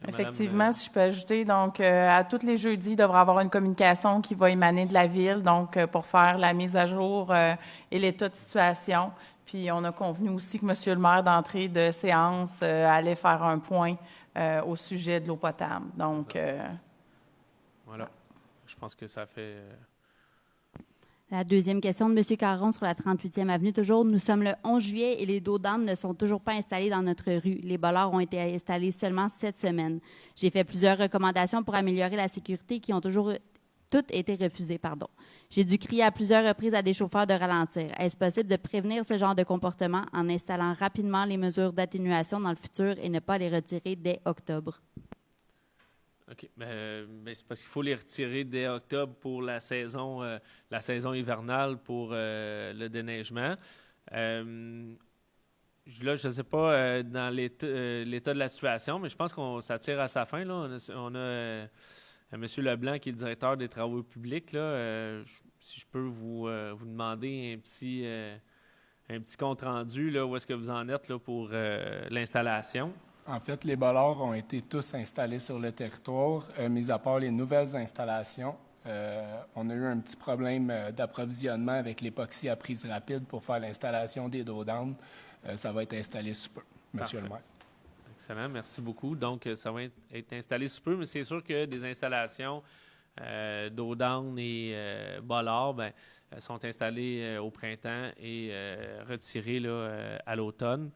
S3: effectivement, si je peux ajouter, donc à tous les jeudis, il devra y avoir une communication qui va émaner de la Ville, donc pour faire la mise à jour et l'état de situation. Puis on a convenu aussi que M. le maire, d'entrée de séance, allait faire un point au sujet de l'eau potable. Donc,
S1: voilà. Je pense que ça fait...
S15: La deuxième question de M. Caron sur la 38e avenue, toujours. Nous sommes le 11 juillet et les dos d'âne ne sont toujours pas installés dans notre rue. Les bollards ont été installés seulement cette semaine. J'ai fait plusieurs recommandations pour améliorer la sécurité qui ont toutes été refusées. J'ai dû crier à plusieurs reprises à des chauffeurs de ralentir. Est-ce possible de prévenir ce genre de comportement en installant rapidement les mesures d'atténuation dans le futur et ne pas les retirer dès octobre?
S1: OK. C'est parce qu'il faut les retirer dès octobre pour la saison hivernale pour le déneigement. Là, je ne sais pas dans l'état de la situation, mais je pense ça tire à sa fin. Là. On a M. Leblanc, qui est le directeur des travaux publics. Là, si je peux vous demander un petit compte-rendu, où est-ce que vous en êtes là, pour l'installation?
S16: En fait, les bollards ont été tous installés sur le territoire, mis à part les nouvelles installations. On a eu un petit problème d'approvisionnement avec l'époxy à prise rapide pour faire l'installation des dos d'âne. ça va être installé sous peu, Monsieur le maire.
S1: Excellent, merci beaucoup. Donc, ça va être installé sous peu, mais c'est sûr que des installations d'eau down et bollard sont installées au printemps et retirées là, à l'automne.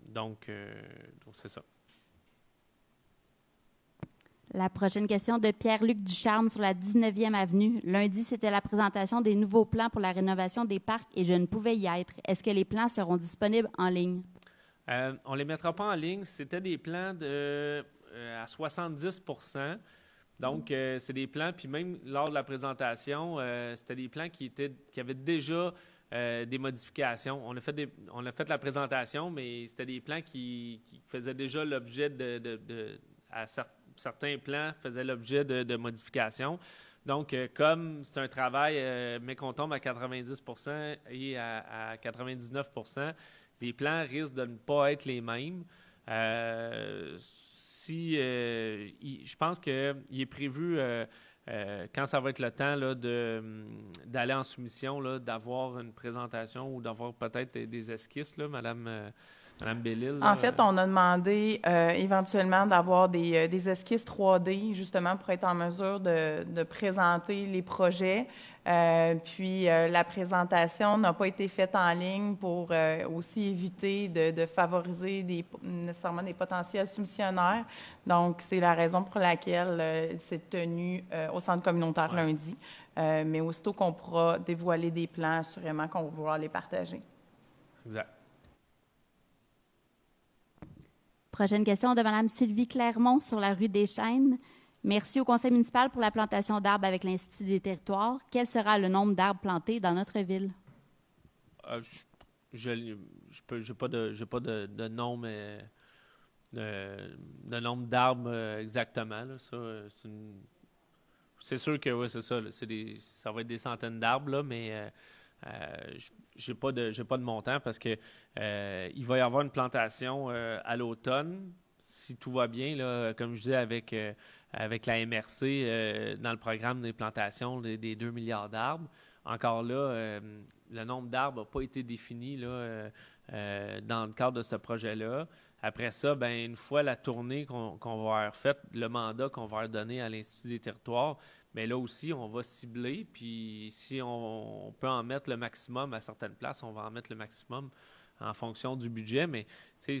S1: Donc, c'est ça.
S15: La prochaine question de Pierre-Luc Ducharme sur la 19e avenue. Lundi, c'était la présentation des nouveaux plans pour la rénovation des parcs et je ne pouvais y être. Est-ce que les plans seront disponibles en ligne?
S1: On ne les mettra pas en ligne. C'était des plans à 70 %. Donc, c'est des plans, puis même lors de la présentation, c'était des plans qui avaient déjà des modifications. On a fait la présentation, mais c'était des plans qui faisaient déjà l'objet certains plans faisaient l'objet de modifications. Donc, comme c'est un travail, mais qu'on tombe à 90 % et à 99 %, les plans risquent de ne pas être les mêmes. Je pense qu'il est prévu, quand ça va être le temps là, d'aller en soumission, là, d'avoir une présentation ou d'avoir peut-être des esquisses, là, Madame Bellil.
S3: En fait, on a demandé éventuellement d'avoir des esquisses 3D, justement, pour être en mesure de présenter les projets. Puis, la présentation n'a pas été faite en ligne pour aussi éviter de favoriser nécessairement des potentiels soumissionnaires. Donc, c'est la raison pour laquelle c'est tenu au centre communautaire lundi. Mais aussitôt qu'on pourra dévoiler des plans, assurément qu'on va vouloir les partager.
S1: Exact.
S15: Prochaine question de Mme Sylvie Clermont sur la rue des Chênes. Merci au conseil municipal pour la plantation d'arbres avec l'Institut des territoires. Quel sera le nombre d'arbres plantés dans notre ville?
S1: Je n'ai pas de nombre, de nombre d'arbres exactement. Là. Ça, c'est sûr que oui, c'est ça. Là. Ça va être des centaines d'arbres, là, mais j'ai pas de montant parce que il va y avoir une plantation à l'automne, si tout va bien, là, comme je disais, avec la MRC dans le programme des plantations des 2 milliards d'arbres. Encore là, le nombre d'arbres n'a pas été défini là, dans le cadre de ce projet-là. Après ça, une fois la tournée qu'on va avoir faite, le mandat qu'on va leur donner à l'Institut des territoires, mais là aussi, on va cibler, puis si on peut en mettre le maximum à certaines places, on va en mettre le maximum en fonction du budget, mais c'est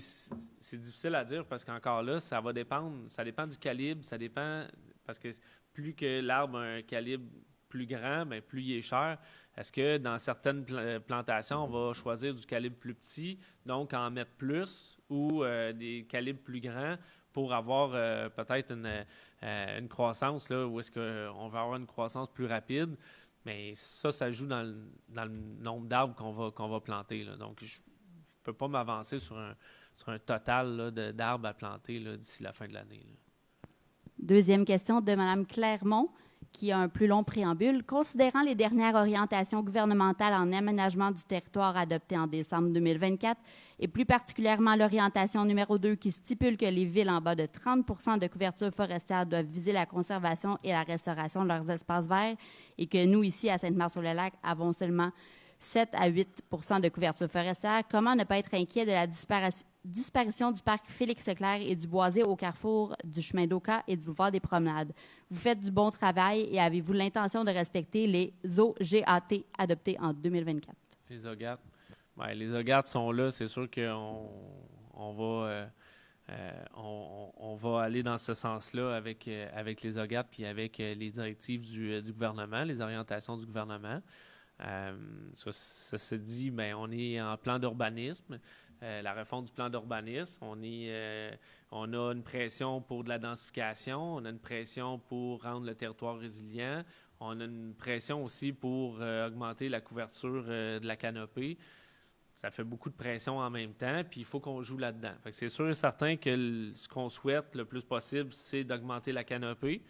S1: difficile à dire parce qu'encore là, ça dépend du calibre, ça dépend, parce que plus que l'arbre a un calibre plus grand, plus il est cher. Est-ce que dans certaines plantations, on va choisir du calibre plus petit, donc en mettre plus, ou des calibres plus grands pour avoir peut-être une croissance, là, où est-ce qu'on va avoir une croissance plus rapide? Mais ça joue dans le nombre d'arbres qu'on va planter. Là. Donc, je ne peux pas m'avancer sur un total là, d'arbres à planter là, d'ici la fin de l'année. Là.
S15: Deuxième question de Mme Clermont, qui a un plus long préambule. Considérant les dernières orientations gouvernementales en aménagement du territoire adoptées en décembre 2024, et plus particulièrement l'orientation numéro 2 qui stipule que les villes en bas de 30 % de couverture forestière doivent viser la conservation et la restauration de leurs espaces verts, et que nous, ici, à Sainte-Marie-sur-le-Lac, avons seulement 7 à 8 % de couverture forestière, comment ne pas être inquiet de la disparition du parc Félix-Leclerc et du boisier au carrefour du chemin d'Oka et du boulevard des Promenades? Vous faites du bon travail et avez-vous l'intention de respecter les OGAT adoptés en 2024?
S1: Les OGAT. Les OGAT sont là. C'est sûr qu'on va aller dans ce sens-là avec les OGAT puis avec les directives du gouvernement, les orientations du gouvernement. Ça se dit, on est en plan d'urbanisme, la refonte du plan d'urbanisme. On a une pression pour de la densification, on a une pression pour rendre le territoire résilient, on a une pression aussi pour augmenter la couverture de la canopée. Ça fait beaucoup de pression en même temps, puis il faut qu'on joue là-dedans. Fait que c'est sûr et certain que ce qu'on souhaite le plus possible, c'est d'augmenter la canopée.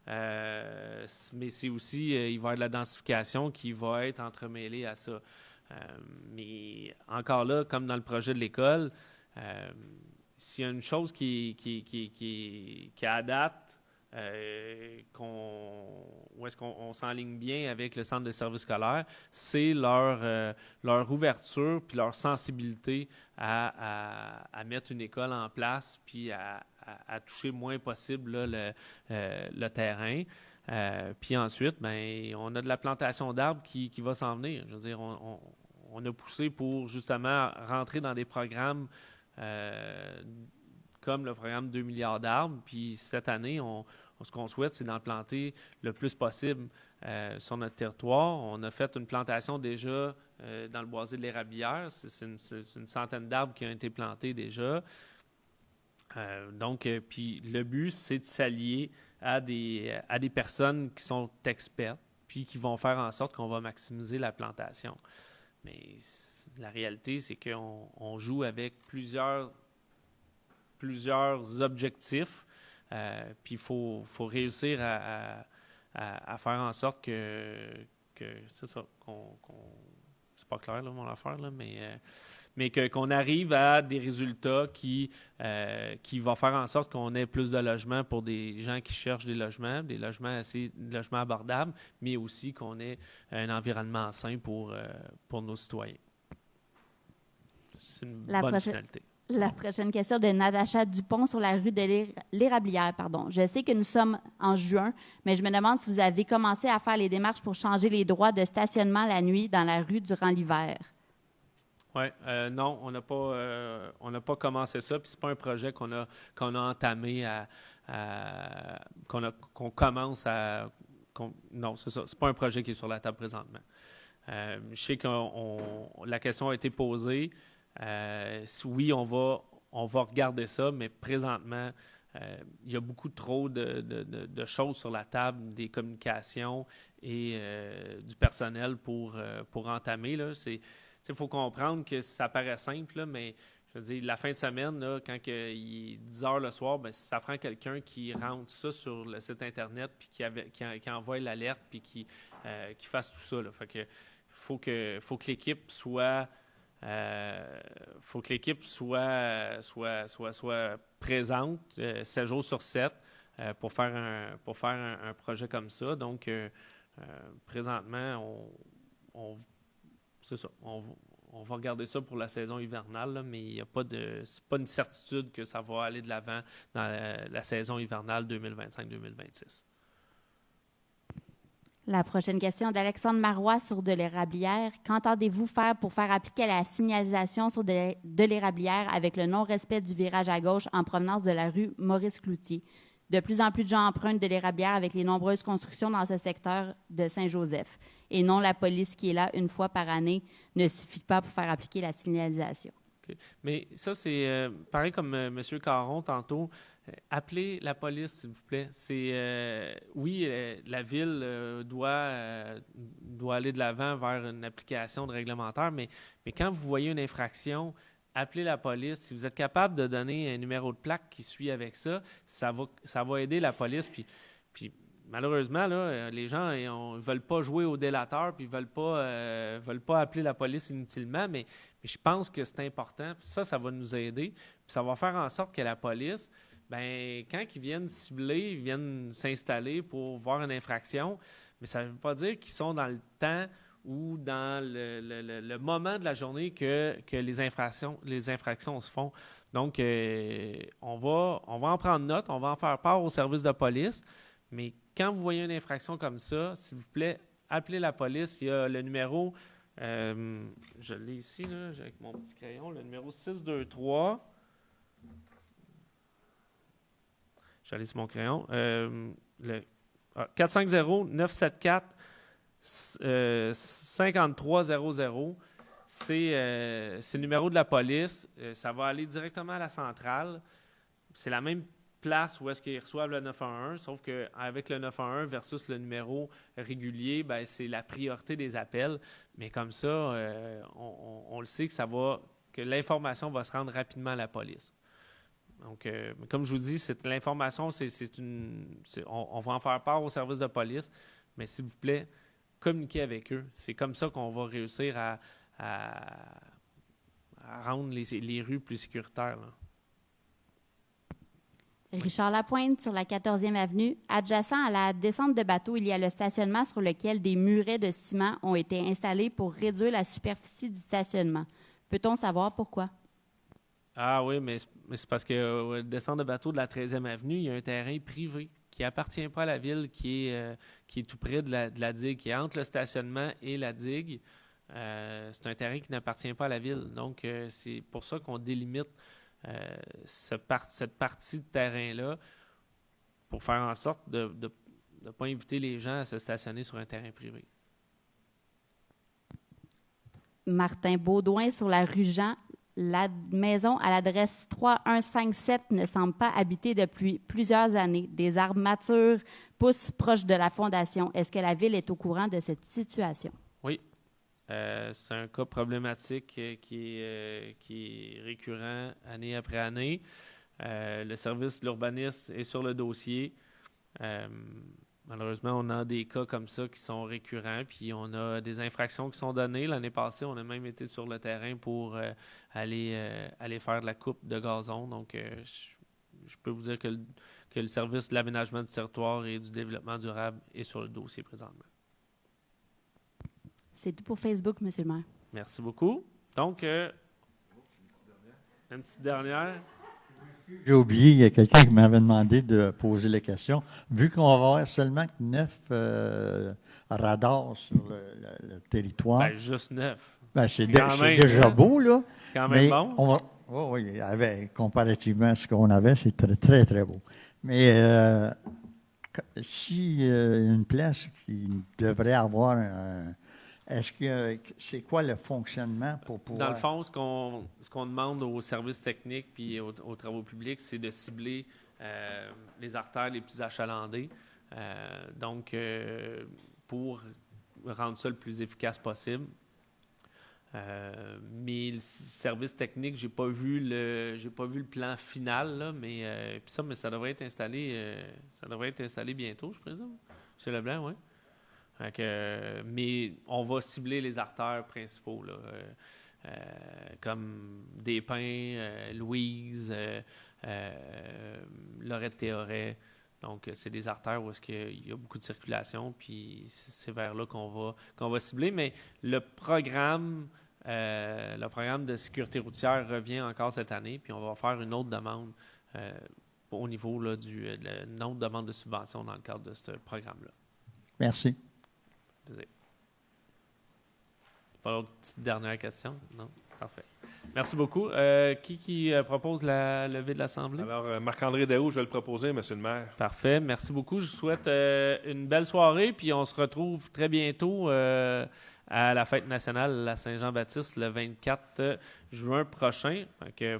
S1: Mais c'est aussi, il va y avoir de la densification qui va être entremêlée à ça. Mais encore là, comme dans le projet de l'école, s'il y a une chose qui à date où est-ce qu'on s'enligne bien avec le centre de services scolaires, c'est leur ouverture puis leur sensibilité à mettre une école en place puis à toucher le moins possible là, le terrain. Puis ensuite, ben, on a de la plantation d'arbres qui va s'en venir. Je veux dire, on a poussé pour justement rentrer dans des programmes comme le programme 2 milliards d'arbres. Puis cette année, ce qu'on souhaite, c'est d'en planter le plus possible sur notre territoire. On a fait une plantation déjà dans le boisier de l'Érablière. C'est une centaine d'arbres qui ont été plantés déjà. Puis le but, c'est de s'allier à des personnes qui sont expertes puis qui vont faire en sorte qu'on va maximiser la plantation. Mais la réalité, c'est qu'on joue avec plusieurs objectifs, puis il faut réussir à faire en sorte que c'est ça, c'est pas clair là, mon affaire, là, mais qu'on arrive à des résultats qui vont faire en sorte qu'on ait plus de logements pour des gens qui cherchent des logements abordables, mais aussi qu'on ait un environnement sain pour nos citoyens. C'est une bonne finalité.
S15: La prochaine question de Natacha Dupont sur la rue de l'Érablière. Je sais que nous sommes en juin, mais je me demande si vous avez commencé à faire les démarches pour changer les droits de stationnement la nuit dans la rue durant l'hiver.
S1: Oui, non, on n'a pas commencé ça, puis c'est pas un projet qu'on a entamé qu'on commence à... non, c'est ça, c'est pas un projet qui est sur la table présentement. Je sais que la question a été posée. Oui, on va regarder ça, mais présentement, il y a beaucoup trop de choses sur la table, des communications et du personnel pour entamer. Il faut comprendre que ça paraît simple, là, mais je veux dire, la fin de semaine, là, quand il est 10 heures le soir, ben, ça prend quelqu'un qui rentre ça sur le site Internet puis qui envoie l'alerte puis qui fasse tout ça. Là. Fait que faut que l'équipe soit présente 7 jours sur 7 pour faire un projet comme ça. Donc, présentement, c'est ça. On va regarder ça pour la saison hivernale, là, mais c'est pas une certitude que ça va aller de l'avant dans la saison hivernale 2025-2026.
S15: La prochaine question d'Alexandre Marois sur de l'Érablière. Qu'entendez-vous faire pour faire appliquer la signalisation sur de l'Érablière avec le non-respect du virage à gauche en provenance de la rue Maurice-Cloutier? De plus en plus de gens empruntent de l'Érablière avec les nombreuses constructions dans ce secteur de Saint-Joseph. Et non, la police qui est là une fois par année ne suffit pas pour faire appliquer la signalisation.
S1: Okay. Mais ça, c'est pareil comme M. Caron tantôt. Appelez la police, s'il vous plaît. Oui, la ville doit aller de l'avant vers une application de réglementaire, mais quand vous voyez une infraction, appelez la police. Si vous êtes capable de donner un numéro de plaque qui suit avec ça, ça va aider la police. Puis malheureusement, là, les gens ne veulent pas jouer au délateur puis ils ne veulent pas appeler la police inutilement, mais je pense que c'est important. Puis ça va nous aider. Puis ça va faire en sorte que la police, ben, quand ils viennent cibler, ils viennent s'installer pour voir une infraction, mais ça ne veut pas dire qu'ils sont dans le temps ou dans le moment de la journée que les infractions se font. Donc, on va en prendre note, on va en faire part au service de police, mais quand vous voyez une infraction comme ça, s'il vous plaît, appelez la police. Il y a le numéro, je l'ai ici, là, avec mon petit crayon, le numéro 623. J'allais sur mon crayon. 450-974-5300. C'est le numéro de la police. Ça va aller directement à la centrale. C'est la même place où est-ce qu'ils reçoivent le 911, sauf qu'avec le 911 versus le numéro régulier, ben, c'est la priorité des appels. Mais comme ça, on le sait que l'information va se rendre rapidement à la police. Donc, comme je vous dis, l'information, on va en faire part au service de police, mais s'il vous plaît, communiquez avec eux. C'est comme ça qu'on va réussir à rendre les rues plus sécuritaires, là.
S15: Richard Lapointe, sur la 14e avenue. Adjacent à la descente de bateau, il y a le stationnement sur lequel des murets de ciment ont été installés pour réduire la superficie du stationnement. Peut-on savoir pourquoi?
S1: Ah oui, mais c'est parce que descente de bateau de la 13e avenue, il y a un terrain privé qui appartient pas à la ville, qui est tout près de la digue, qui est entre le stationnement et la digue. C'est un terrain qui n'appartient pas à la ville. Donc, c'est pour ça qu'on délimite cette partie de terrain-là pour faire en sorte de ne pas inviter les gens à se stationner sur un terrain privé.
S15: Martin Baudouin, sur la rue Jean. La maison à l'adresse 3157 ne semble pas habitée depuis plusieurs années. Des arbres matures poussent proche de la fondation. Est-ce que la ville est au courant de cette situation?
S1: Oui. C'est un cas problématique qui est récurrent année après année. Le service de l'urbanisme est sur le dossier. Malheureusement, on a des cas comme ça qui sont récurrents, puis on a des infractions qui sont données. L'année passée, on a même été sur le terrain pour aller faire de la coupe de gazon. Donc, je peux vous dire que le service de l'aménagement du territoire et du développement durable est sur le dossier présentement.
S15: C'est tout pour Facebook, M. le maire.
S1: Merci beaucoup. Donc, une petite dernière.
S14: J'ai oublié, il y a quelqu'un qui m'avait demandé de poser la question. Vu qu'on va avoir seulement 9 radars sur le territoire.
S1: Ben, juste 9.
S14: Ben, c'est déjà beau, là.
S1: C'est quand même bon.
S14: Oui, comparativement à ce qu'on avait, c'est très, très, très beau. Mais si une place qui devrait avoir est-ce que c'est quoi le fonctionnement pour pouvoir...
S1: Dans le fond, ce qu'on demande aux services techniques puis aux travaux publics, c'est de cibler les artères les plus achalandées. Donc, pour rendre ça le plus efficace possible. Mais le service technique, j'ai pas vu le plan final, là, mais ça devrait être installé. Ça devrait être installé bientôt, je présume. M. Leblanc, oui. Mais on va cibler les artères principaux, là, comme Despins, Louise, Lorette-Théoret. Donc, c'est des artères où est-ce qu'il y a beaucoup de circulation, puis c'est vers là qu'on va cibler. Mais le programme de sécurité routière revient encore cette année, puis on va faire une autre demande au niveau là, une autre demande de subvention dans le cadre de ce programme-là.
S14: Merci.
S1: Pas d'autres petites dernières questions? Non? Parfait. Merci beaucoup. Qui propose la levée de l'Assemblée?
S6: Alors, Marc-André Daou, je vais le proposer, M. le maire.
S1: Parfait. Merci beaucoup. Je vous souhaite une belle soirée, puis on se retrouve très bientôt à la Fête nationale à Saint-Jean-Baptiste le 24 juin prochain,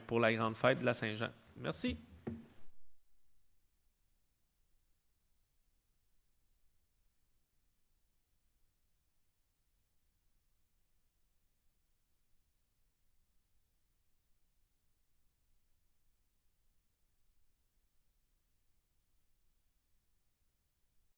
S1: pour la grande fête de la Saint-Jean. Merci.